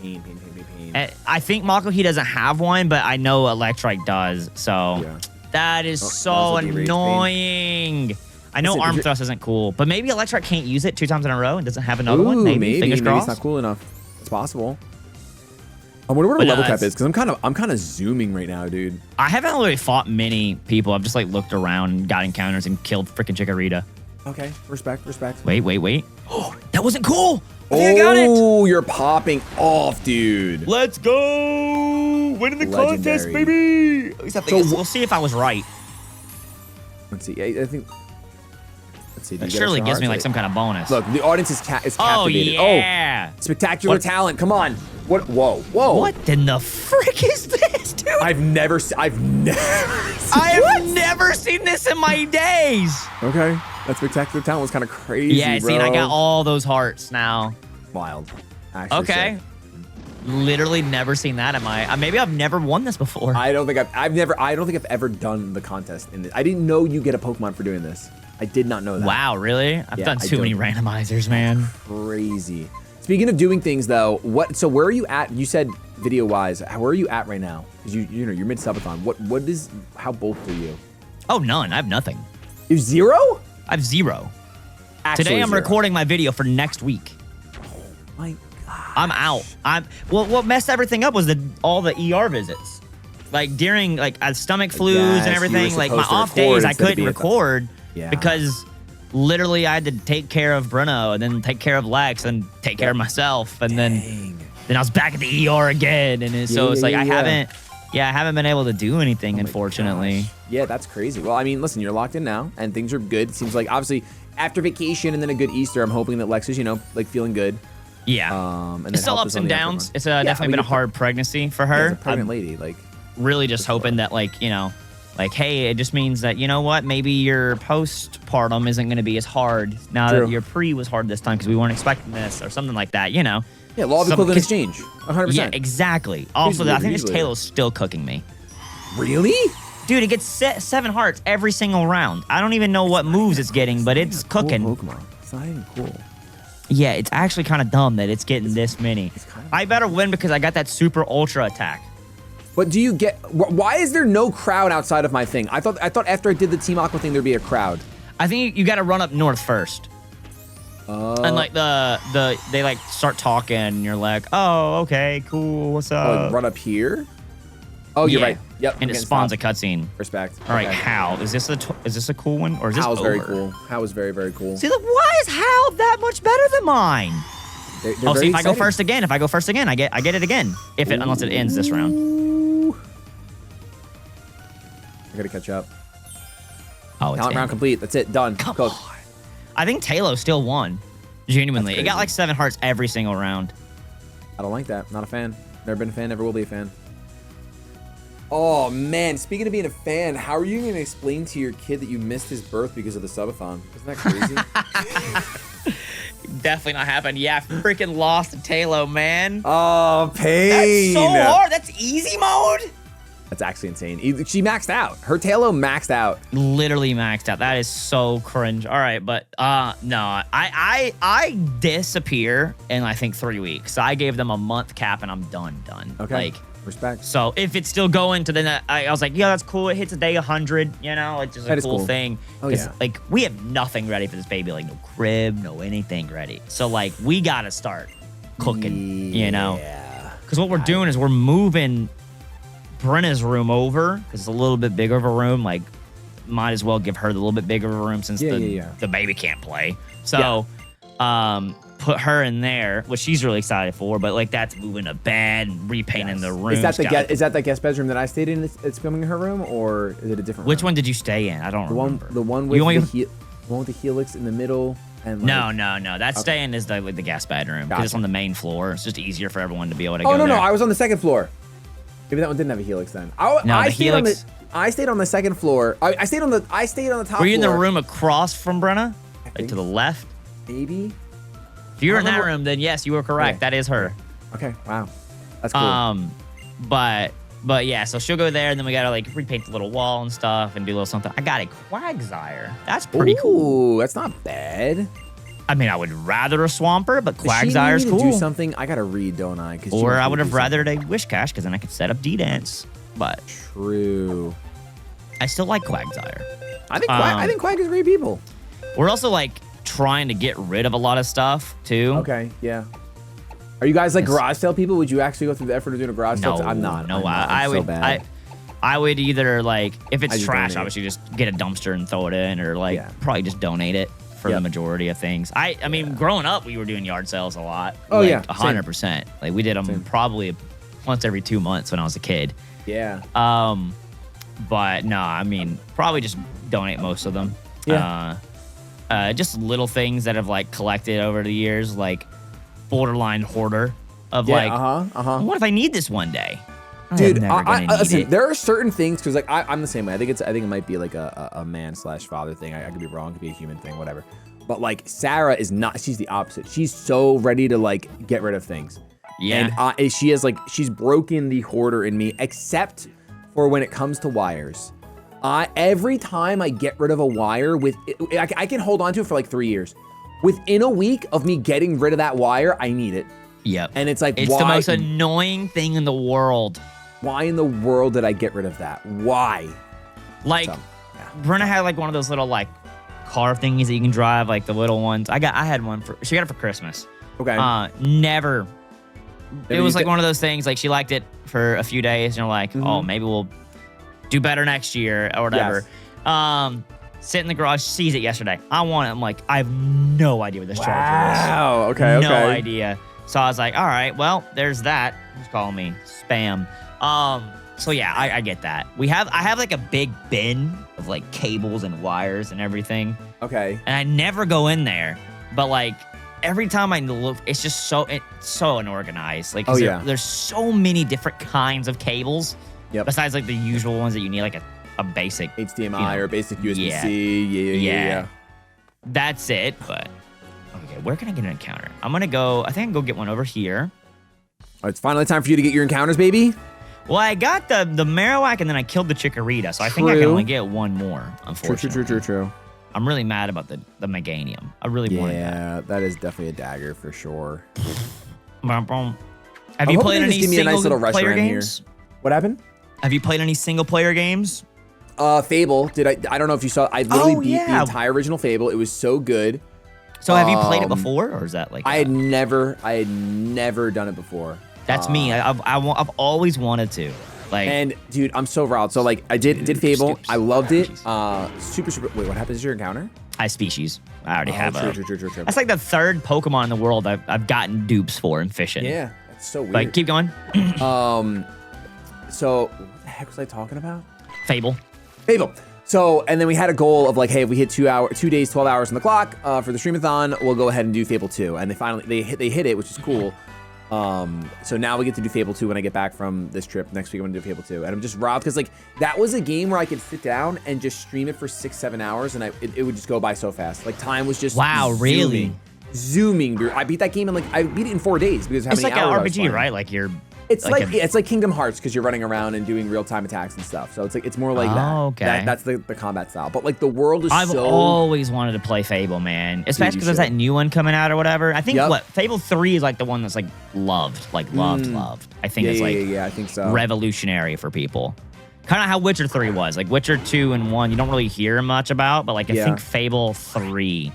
Pain. I think Makuhita doesn't have one, but I know Electrike does. So Yeah. that is Oh, so that was a deranged annoying. I know Listen, Arm did you- Thrust isn't cool, but maybe Electrike can't use it 2 times in a row and doesn't have another one. Ooh, Maybe. Fingers maybe it's crossed. not cool enough. It's possible. I wonder what But a no, level cap that's- is, because I'm kind of zooming right now, dude. I haven't really fought many people. I've just like looked around and got encounters and killed freaking Chikorita. Okay, respect. Wait. Oh, that wasn't cool. I think I got it. Oh, you're popping off, dude. Let's go! Winning the contest, Legendary. baby! At least I think we'll see if I was right. Let's see. I think. Let's see. do That you get surely extra gives me hearts? like some kind of bonus. Look, the audience is Oh captivated. yeah! Spectacular What? talent. Come on. What? Whoa. What in the frick is this, dude? I've never. I have never seen this in my days. Okay. That spectacular talent was kind of crazy. Yeah, see, and I bro. got all those hearts now. Wild. Actually Okay. sick. Literally never seen that in my. Maybe I've never won this before. I don't think I've ever done the contest in this. I didn't know you get a Pokemon for doing this. I did not know that. Wow, really? I've Yeah, done I too many don't- randomizers, man. Crazy. Speaking of doing things though, so where are you at? You said video wise, where are you at right now? Because you're mid subathon. How both are you? Oh, none. I have nothing. You're 0? I have 0. Actually Today I'm 0. recording my video for next week. My God. I'm out. Well, what messed everything up was all the ER visits. Like during stomach flus Yes, and you were everything. Like my supposed to off record days, I instead of couldn't be at the- record Yeah. because literally I had to take care of Bruno and then take care of Lex and take care of myself and then I was back at the ER again. And it's like I haven't been able to do anything, unfortunately. Gosh. Yeah, that's crazy. Well, I mean, listen, you're locked in now, and things are good. It seems like, obviously, after vacation and then a good Easter, I'm hoping that Lex is, feeling good. Yeah. And then It's still help ups us on and the downs. afterburn. It's Yeah, definitely I mean, been a you're hard pregnancy for As her. a pregnant I'm lady, like, really just hoping that, hey, it just means that, you know what, maybe your postpartum isn't going to be as hard now True. that your pre was hard this time because we weren't expecting this or something like that, you know? yeah, law of equivalent exchange, 100%. Yeah, exactly. Also, I think this Tailow's still cooking me. Really? Dude, it gets 7 hearts every single round. I don't even know what moves it's getting, but it's cooking. Cool Pokemon. It's not even cool. Yeah, it's actually kind of dumb that it's getting this many. kinda- I better win because I got that super ultra attack. But do you get? Why is there no crowd outside of my thing? I thought after I did the Team Aqua thing, there'd be a crowd. I think you got to run up north first. And like they like start talking and you're like, oh, okay, cool, what's up? Run up here. Oh, you're Yeah. right. Yep. And it spawns a cutscene. Respect. All right, Okay. Hal, is this a cool one or is this Hal's over? very cool. Hal was very, very cool. See, look, why is Hal that much better than mine? They're Oh, very see, if I go exciting. first again, I get it again. Unless it ends this round. Ooh. I gotta catch up. Oh, it's Talent round ended. complete. That's it. Done. Come Cooked. on. I think Taylor still won. Genuinely. It got like 7 hearts every single round. I don't like that. Not a fan. Never been a fan, never will be a fan. Oh, man. Speaking of being a fan, how are you going to explain to your kid that you missed his birth because of the subathon? Isn't that crazy? Definitely not happened. Yeah, freaking lost to Taylor, man. Oh, pain. That's so hard. That's easy mode. That's actually insane. She maxed out. Her Taylor maxed out. Literally maxed out. That is so cringe. All right, but no, I disappear in I think 3 weeks. So I gave them a month cap and I'm done. Okay. Like, respect. So if it's still going to then I was like, yeah, that's cool. It hits a day 100. You know, it's just a cool thing. Oh yeah. Like we have nothing ready for this baby. Like no crib, no anything ready. So like we gotta start cooking. You know. Yeah. Because what we're doing is we're moving Brenna's room over because it's a little bit bigger of a room. Like, might as well give her the little bit bigger of a room since the baby can't play. So, put her in there, which she's really excited for. But like, that's moving a bed and repainting the room. Is that the guest bedroom that I stayed in? It's coming in her room, or is it a different? Which room? one did you stay in? I don't remember. The one with the one with the helix in the middle. And like, no. That staying is the guest bedroom because it's on the main floor. It's just easier for everyone to be able to go. Oh no, no, I was on the second floor. Maybe that one didn't have a helix then. I stayed on the second floor. I stayed on the top floor. Were you in the room across from Brenna? Like to the left? Maybe. If you were in that room, then yes, you were correct. Okay. That is her. Okay. Wow. That's cool. But yeah, so she'll go there, and then we gotta like repaint the little wall and stuff, and do a little something. I got a Quagsire. That's pretty cool. Ooh, that's not bad. I mean, I would rather a Swampert, but Quagsire's cool. Do something. I gotta read, don't I? Or I would have rathered a Wish Cache because then I could set up D-Dance. But true. I still like Quagsire. I think Quag is great people. We're also like trying to get rid of a lot of stuff too. Okay, yeah. Are you guys like garage sale people? Would you actually go through the effort of doing a garage sale? I'm not. No, I would either like if it's trash, obviously just get a dumpster and throw it in, or like probably just donate it for the majority of things. I mean, growing up, we were doing yard sales a lot. Oh like, 100%. Like we did them probably once every 2 months when I was a kid. Yeah. But no, I mean, probably just donate most of them. Yeah. Just little things that have like collected over the years, like borderline hoarder of what if I need this one day? Dude, listen, there are certain things, because like I'm the same way. I think it might be like a man/father thing. I could be wrong. It could be a human thing, whatever. But like Sarah is not. She's the opposite. She's so ready to like get rid of things. Yeah. And she's broken the hoarder in me, except for when it comes to wires. Every time I get rid of a wire, I can hold on to it for like 3 years. Within a week of me getting rid of that wire, I need it. Yep. And it's like, it's the most annoying thing in the world. Why in the world did I get rid of that? Why? Like, Brenna had like one of those little like car thingies that you can drive, like the little ones. I had one she got it for Christmas. Okay. Never. It was like one of those things, like she liked it for a few days, and you're like, oh, maybe we'll do better next year or whatever. Yes. Sit in the garage, sees it yesterday. I want it. I'm like, I have no idea what this charger is. Wow. Okay. No idea. So I was like, all right, well, there's that. Who's calling me? Spam. So yeah, I get that. I have like a big bin of like cables and wires and everything. Okay. And I never go in there, but like every time I look, it's just so unorganized. Like, there's so many different kinds of cables. Yep. Besides like the usual ones that you need, like a basic HDMI or basic USB-C. Yeah. That's it. But okay, where can I get an encounter? I think I can go get one over here. Oh, it's finally time for you to get your encounters, baby. Well, I got the Marowak and then I killed the Chikorita, so I think I can only get one more, unfortunately. True. I'm really mad about the Meganium. I really wanted that. Yeah, that is definitely a dagger for sure. Have you played any single player games? What happened? Have you played any single player games? Fable. I don't know if you saw. I literally beat the entire original Fable. It was so good. So have you played it before, or is that like? I had never done it before. That's me. I've always wanted to. Like, and dude, I'm so riled. So like, I did Fable. I loved it. Super. Wait, what happens to your encounter? Species. I already have True. That's like the third Pokemon in the world I've gotten dupes for in fishing. Yeah, that's so weird. Like, keep going. So what the heck was I talking about? Fable. So, and then we had a goal of like, hey, if we hit 2 days, 12 hours on the clock for the streamathon, we'll go ahead and do Fable 2. And they hit it, which is cool. So now we get to do Fable 2 when I get back from this trip. Next week I'm gonna do Fable 2. And I'm just robbed because like that was a game where I could sit down and just stream it for 6-7 hours and it would just go by so fast. Like time was just zooming. Dude. I beat that game in I beat it in 4 days because of how many hours I was playing. right? Like you're it's like Kingdom Hearts because you're running around and doing real-time attacks and stuff. So it's more like that. Okay. That's the combat style. But like the world is I've always wanted to play Fable, man. Especially because there's that new one coming out or whatever. I think Fable 3 is like the one that's like loved. Loved. I think it's I think so. Revolutionary for people. Kind of how Witcher 3 was. Like Witcher 2 and 1, you don't really hear much about, but like I think Fable 3.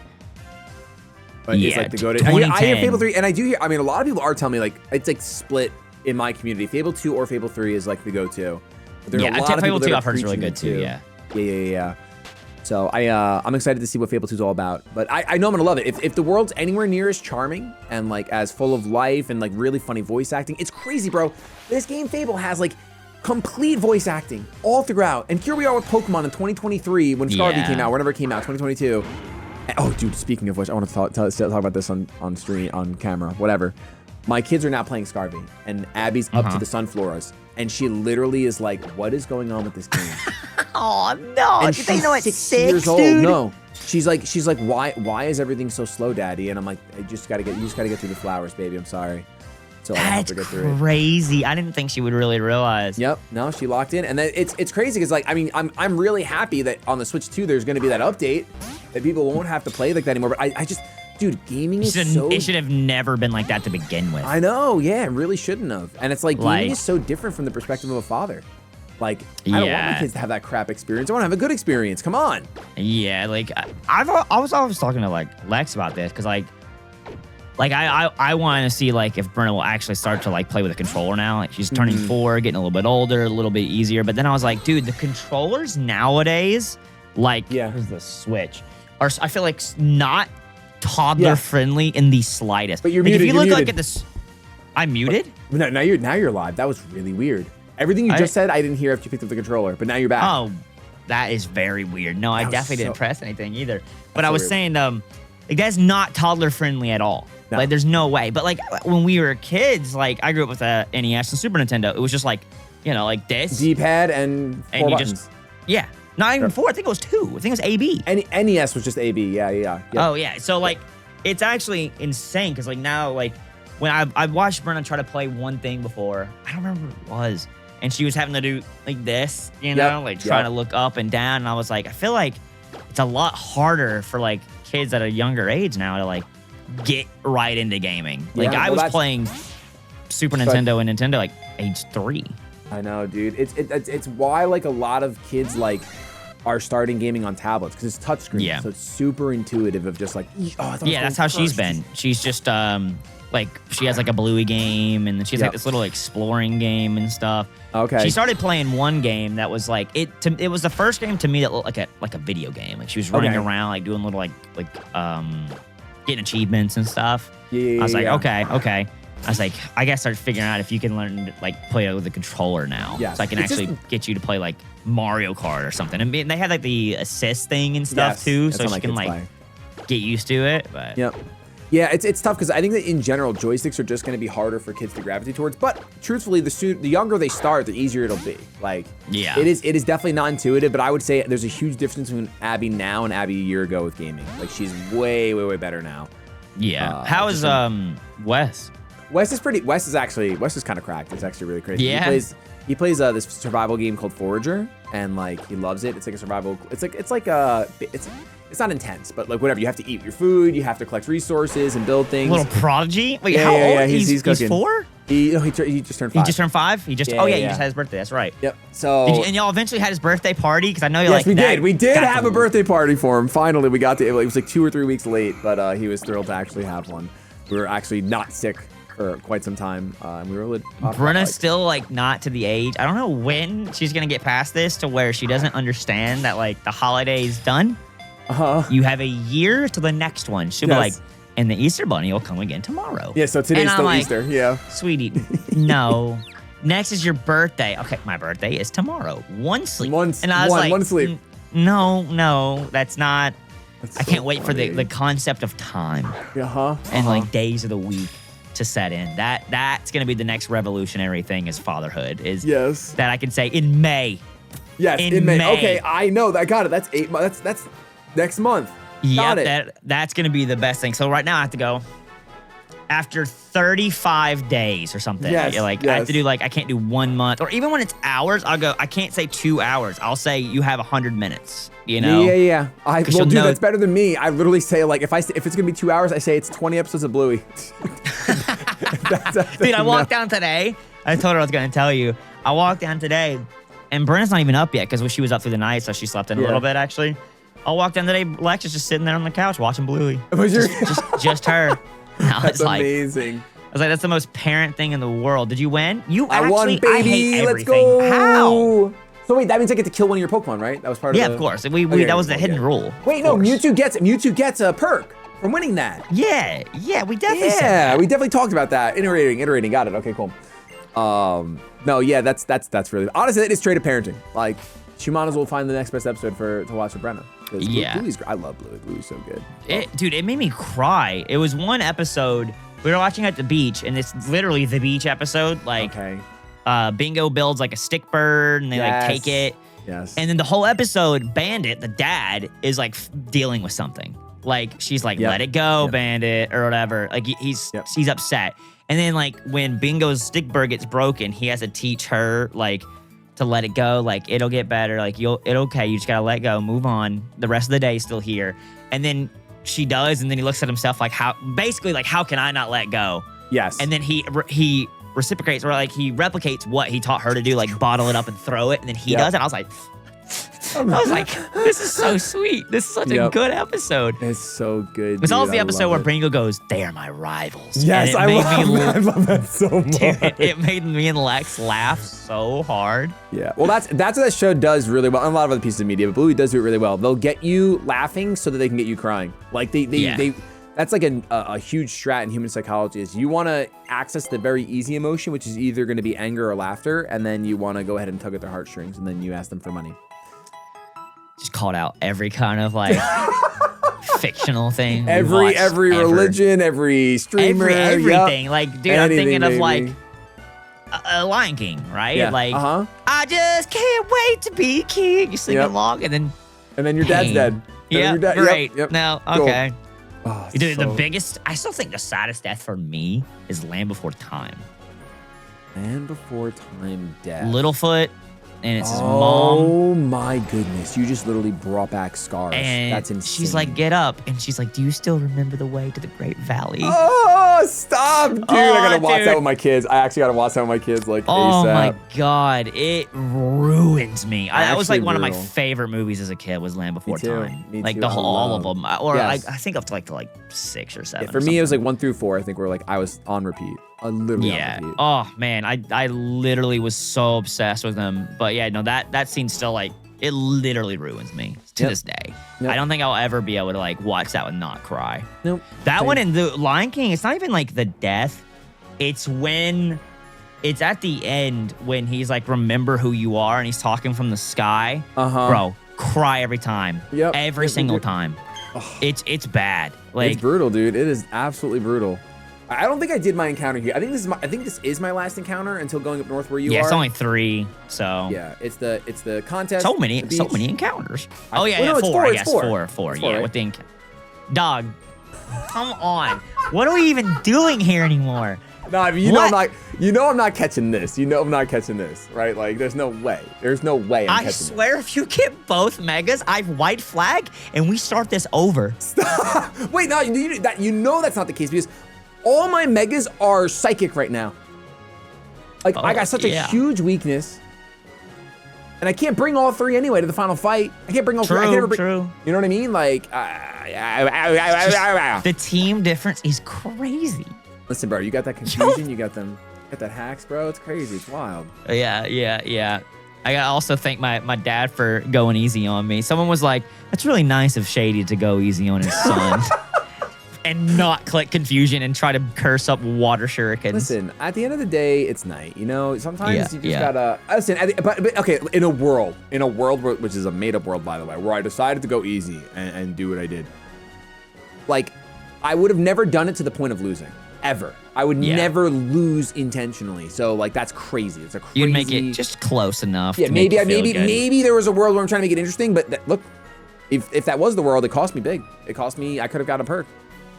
But it's like the go-to. I hear Fable 3, and I do hear, I mean, a lot of people are telling me like it's like split in my community. Fable 2 or Fable 3 is like the go-to. But yeah, I Fable 2 I've heard is really good too. Yeah. So I'm excited to see what Fable 2 is all about. But I know I'm gonna love it. If the world's anywhere near as charming and like as full of life and like really funny voice acting, it's crazy, bro. This game Fable has like complete voice acting all throughout. And here we are with Pokemon in 2023 when Scarlet came out, whenever it came out, 2022. And, oh, dude, speaking of which, I want to talk about this on stream, on camera, whatever. My kids are now playing Scarvy, and Abby's up to the Sunfloras, and she literally is like, "What is going on with this game?" Oh no! And Did they know it's 6 years old. dude? No, she's like, why is everything so slow, Daddy? And I'm like, you just gotta get through the flowers, baby. I'm sorry. So that's crazy. I didn't think she would really realize. Yep. No, she locked in, and then it's crazy because like I mean I'm really happy that on the Switch 2 there's gonna be that update that people won't have to play like that anymore. But I just. Dude, gaming is so... It should have never been like that to begin with. I know, yeah, it really shouldn't have. And it's like, gaming is so different from the perspective of a father. Like, I don't want my kids to have that crap experience. I want to have a good experience. Come on. Yeah, like, I was always talking to, like, Lex about this, because, like, I want to see, like, if Brenna will actually start to, like, play with a controller now. Like, she's turning 4, getting a little bit older, a little bit easier. But then I was like, dude, the controllers nowadays, like, here's the Switch, are, I feel like, not... toddler friendly in the slightest. But you're like, muted. If you look like at this, I'm muted. No, now you're live. That was really weird. Everything you just said, I didn't hear after you picked up the controller. But now you're back. Oh, that is very weird. No, I definitely didn't press anything either. But I was saying, like that's not toddler friendly at all. No. Like there's no way. But like when we were kids, like I grew up with a NES and Super Nintendo. It was just like like this D-pad and 4 buttons. Not even 4. I think it was 2. I think it was AB. NES was just AB. Yeah. Yep. Oh, yeah. So, like, it's actually insane because, like, now, like, when I've watched Brenna try to play one thing before, I don't remember what it was, and she was having to do, like, this, like, trying to look up and down, and I was like, I feel like it's a lot harder for, like, kids at a younger age now to, like, get right into gaming. Like, I was playing Super Nintendo and Nintendo, like, age 3. I know, dude. It's why, like, a lot of kids, like, are starting gaming on tablets because it's touchscreen. Yeah. So it's super intuitive of just like, that's how she's been. She's just like she has like a Bluey game and then she's like this little exploring game and stuff. Okay. She started playing one game that was like it was the first game to me that looked like a video game. Like she was running around like doing little like getting achievements and stuff. I was like, okay. I was like, I gotta start figuring out if you can learn to like play with a controller now. Yeah. So I can actually get you to play like Mario Kart or something. And they had like the assist thing and stuff too, so she can like get used to it. But yeah, it's tough because I think that in general joysticks are just going to be harder for kids to gravitate towards. But truthfully, the younger they start, the easier it'll be. Like, it is definitely not intuitive. But I would say there's a huge difference between Abby now and Abby a year ago with gaming. Like she's way better now. Yeah. How is Wes? Wes is kind of cracked. It's actually really crazy. Yeah. He plays this survival game called Forager, and like he loves it. It's like a survival. It's not intense, but like whatever. You have to eat your food. You have to collect resources and build things. Little prodigy. Wait, how old? He's 4. He just turned 5. He just turned 5. He just he just had his birthday. That's right. Yep. So and y'all eventually had his birthday party because I know yes, we did. We did have a birthday party for him. Finally, we got to. It was like 2 or 3 weeks late, but he was thrilled to actually have one. We were actually not sick for quite some time, and we were Brenna's still like not to the age. I don't know when she's gonna get past this to where she doesn't understand that like the holiday's done. You have a year to the next one. She'll be like, and the Easter Bunny will come again tomorrow. Yeah, so today's still Easter. Yeah, sweetie, no. Next is your birthday. Okay, my birthday is tomorrow. One sleep. And I was like, one sleep. no, that's not. I can't wait for the concept of time and like days of the week to set in. That's gonna be the next revolutionary thing is fatherhood. Is that I can say in May. Yes, in May. Okay, I know. I got it. That's 8 months. That's next month. Yeah, that's gonna be the best thing. So right now I have to go after 35 days or something. Yes, I have to do I can't do 1 month, or even when it's hours, I'll go. I can't say 2 hours. I'll say you have 100 minutes. You know? Yeah. Well, dude, that's better than me. I literally say if it's gonna be 2 hours, I say it's 20 episodes of Bluey. Dude, I walked down today. I told her I was gonna tell you. I walked down today, and Brenna's not even up yet because she was up through the night, so she slept in a little bit actually. I walked down today. Lex is just sitting there on the couch watching Bluey. Just her. That's amazing. I was like, that's the most parent thing in the world. Did you win? I won, baby. I hate everything. Let's go. How? So wait, that means I get to kill one of your Pokemon, right? That was part of of course. That was the hidden rule. Wait, no, Mewtwo gets a perk from winning that. Yeah, we definitely said that. We definitely talked about that. Iterating. Got it. Okay, cool. No, yeah, that's really honestly it is straight up parenting. Like, she might as well find the next best episode to watch with Brenna. Yeah, I love Bluey. Bluey's so good. Dude, it made me cry. It was one episode we were watching at the beach, and it's literally the beach episode. Bingo builds a stick bird, and they take it. Yes. And then the whole episode, Bandit, the dad, is dealing with something. She's let it go, Bandit, or whatever. He's upset. And then when Bingo's stick bird gets broken, he has to teach her to let it go. It'll get better. It'll okay. You just gotta let go, move on. The rest of the day is still here. And then she does, and then he looks at himself how can I not let go? Yes. And then he reciprocates, or he replicates what he taught her to do, bottle it up and throw it, and then he does it. I was like, this is so sweet. This is such a good episode. It's so good. It's also the episode where Bingo goes, "They are my rivals." Yes, I love that so much. Dude, it made me and Lex laugh so hard. Yeah, well, that's what that show does really well. And a lot of other pieces of media, but Bluey does do it really well. They'll get you laughing so that they can get you crying. That's a huge strat in human psychology is you want to access the very easy emotion, which is either going to be anger or laughter, and then you want to go ahead and tug at their heartstrings, and then you ask them for money. Just called out every kind of fictional thing. Every religion, every streamer, everything. Yep. Dude, I'm thinking of a Lion King, right? Yeah. I just can't wait to be king. You sing along, and then your dad's dead. Yeah, great. Yep. No, cool. okay. Oh, Dude, the biggest. I still think the saddest death for me is Land Before Time. Land Before Time death. Littlefoot. And it's his mom. Oh my goodness. You just literally brought back scars. And that's insane. She's like, get up. And she's like, do you still remember the way to the Great Valley? Oh, stop. Dude, I gotta watch that with my kids. I actually gotta watch that with my kids ASAP. Oh my God. It ruins me. That was one of my favorite movies as a kid was Land Before Time. Me too. All of them. Or I think up to 6 or 7. Yeah, for me, it was 1 through 4. I think were I was on repeat. Literally on repeat. Oh man, I literally was so obsessed with them. But yeah, no, that scene still it literally ruins me to this day. Yep. I don't think I'll ever be able to watch that and not cry. Nope. That one in the Lion King, it's not even the death. It's when it's at the end when he's remember who you are, and he's talking from the sky. Bro, cry every time. Yep. Every single time. Oh. It's bad. It's brutal, dude. It is absolutely brutal. I don't think I did my encounter here. I think this is my last encounter until going up north where you are. Yeah, it's only 3, so. Yeah, it's the contest. So many encounters. Oh yeah, no, 4. I guess 4. 4. Yeah, with the dog. Come on. What are we even doing here anymore? No, you know I'm not catching this. You know I'm not catching this, right? There's no way. There's no way I'm catching this. I swear if you get both megas, I've white flag and we start this over. Stop. Wait, no, you know that's not the case because all my megas are psychic right now. I got such a huge weakness. And I can't bring all 3 anyway to the final fight. I can't bring all 3. I can't ever bring, true. You know what I mean? The team difference is crazy. Listen, bro, you got that confusion, you got that hacks, bro. It's crazy. It's wild. Yeah. I gotta also thank my dad for going easy on me. Someone was like, that's really nice of Shady to go easy on his son. and not click confusion and try to curse up water shurikens. Listen, at the end of the day, it's night. You know, sometimes you just gotta listen. But okay, in a world which is a made-up world, by the way, where I decided to go easy and do what I did. Like, I would have never done it to the point of losing, ever. I would never lose intentionally. So like, that's crazy. It's a crazy. You'd make it just close enough. Yeah, to maybe maybe there was a world where I'm trying to make it interesting, but look, if that was the world, it cost me big. It cost me. I could have got a perk.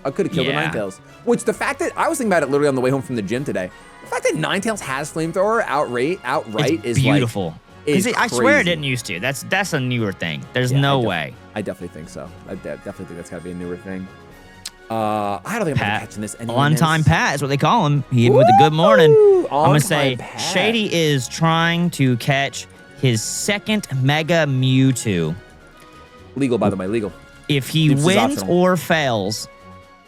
I could have killed the Ninetales. Which the fact that I was thinking about it literally on the way home from the gym today. The fact that Ninetales has flamethrower outright is beautiful. Like, I swear it didn't used to. That's a newer thing. There's no way. I definitely think so. I definitely think that's got to be a newer thing. I don't think I'm gonna catching this anyway. On time Pat is what they call him. He with a good morning. I'm gonna say Shady is trying to catch his second Mega Mewtwo. Legal, by the way, legal. If he wins or fails,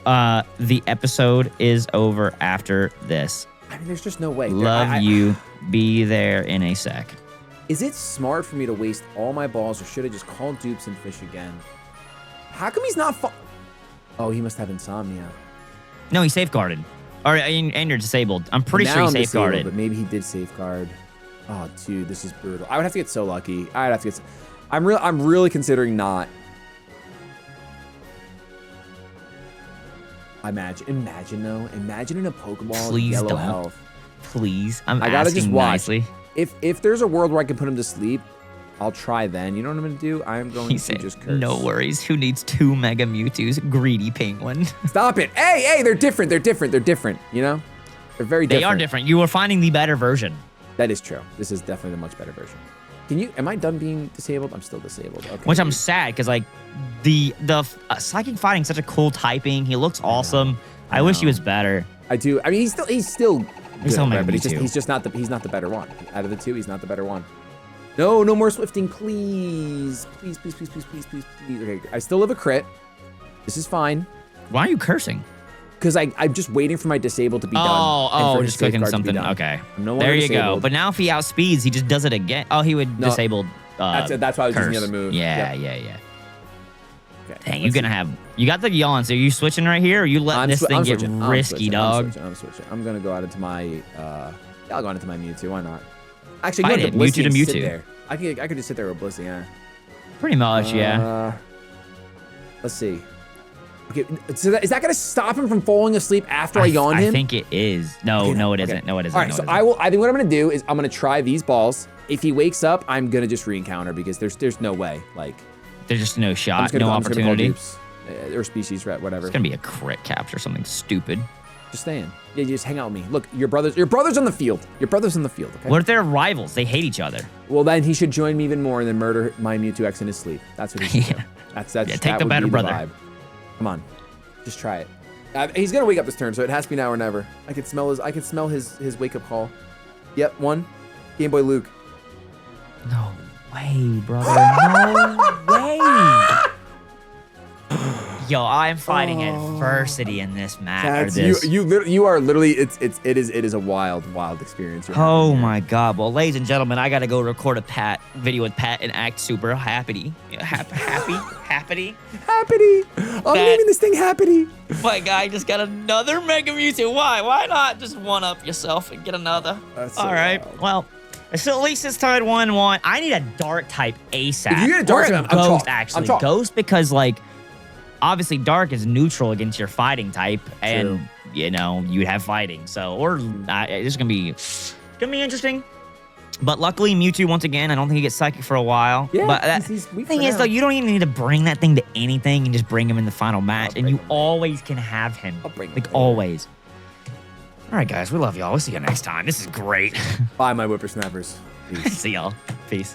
the episode is over after this. I mean, there's just no way. Love you. Be there in a sec. Is it smart for me to waste all my balls, or should I just call dupes and fish again? How come he's not? Oh, he must have insomnia. No, he's safeguarded. And you're disabled. I'm pretty sure he's safeguarded. But maybe he did safeguard. Oh, dude, this is brutal. I would have to get so lucky. I'd have to get. I'm really considering not. Imagine though. Imagine in a Pokeball Please yellow don't. health. Please, I gotta just watch. Nicely. If there's a world where I can put him to sleep, I'll try then. You know what I'm gonna do? I'm going to just curse. No worries. Who needs 2 Mega Mewtwo's? Greedy penguin. Stop it. Hey, they're different. They're different. You know? They're very different. They are different. You are finding the better version. That is true. This is definitely the much better version. Am I done being disabled? I'm still disabled. Okay. Which I'm sad, because like the Psychic Fighting is such a cool typing. He looks awesome. I wish he was better. I do. I mean, he's still good, but he's not the better one. Out of the two, he's not the better one. No more swifting, please. Please. Okay, I still have a crit. This is fine. Why are you cursing? Because I'm just waiting for my disable to be done. Oh, just clicking something. Okay. There you go. But now if he outspeeds, he just does it again. Oh, he would disable. That's why I was using the other move. Yeah. Okay, dang, you got the yawn. So are you switching right here, or you letting this thing get risky, dog? I'm switching. I'm gonna go out into my. I'll go out into my Mewtwo. Why not? Actually, Fight it. Mewtwo to Mewtwo. There. I could just sit there with Blissey. Yeah. Pretty much, yeah. Let's see. Okay, so is that gonna stop him from falling asleep after I yawn him? I think it is. No, it isn't. No, it isn't. All right, so I think what I'm gonna do is I'm gonna try these balls. If he wakes up, I'm gonna just re-encounter because there's no way. Like, there's just no shot, no opportunity. Or species threat, whatever. It's gonna be a crit capture, something stupid. Just staying. Yeah, you just hang out with me. Look, your brother's on the field. Your brother's on the field, okay? What if they're rivals? They hate each other. Well, then he should join me even more and then murder my Mewtwo X in his sleep. That's what he should do. Take the better brother. Vibe. Come on. Just try it. He's gonna wake up this turn, so it has to be now or never. I can smell his wake up call. Yep, 1. Game Boy Luke. No way, brother. No way. Yo, I'm fighting adversity in this match. You are literally. It is a wild experience. Oh my god! Well, ladies and gentlemen, I gotta go record a video with Pat and act super happy. Happy. I'm naming this thing Happy. My guy just got another Mega Mewtwo. Why? Why not just one up yourself and get another? All right. Well. So at least it's tied 1-1. I need a dark type ASAP. If you get a dark type, I'm Ghost, actually. Ghost, because like obviously dark is neutral against your fighting type, and you know you'd have fighting. So it's gonna be interesting. But luckily Mewtwo once again, I don't think he gets psychic for a while. Yeah, but the thing is though, you don't even need to bring that thing to anything and just bring him in the final match, and you always can have him. Like always. All right, guys, we love y'all. We'll see you next time. This is great. Bye, my whippersnappers. Peace. See y'all. Peace.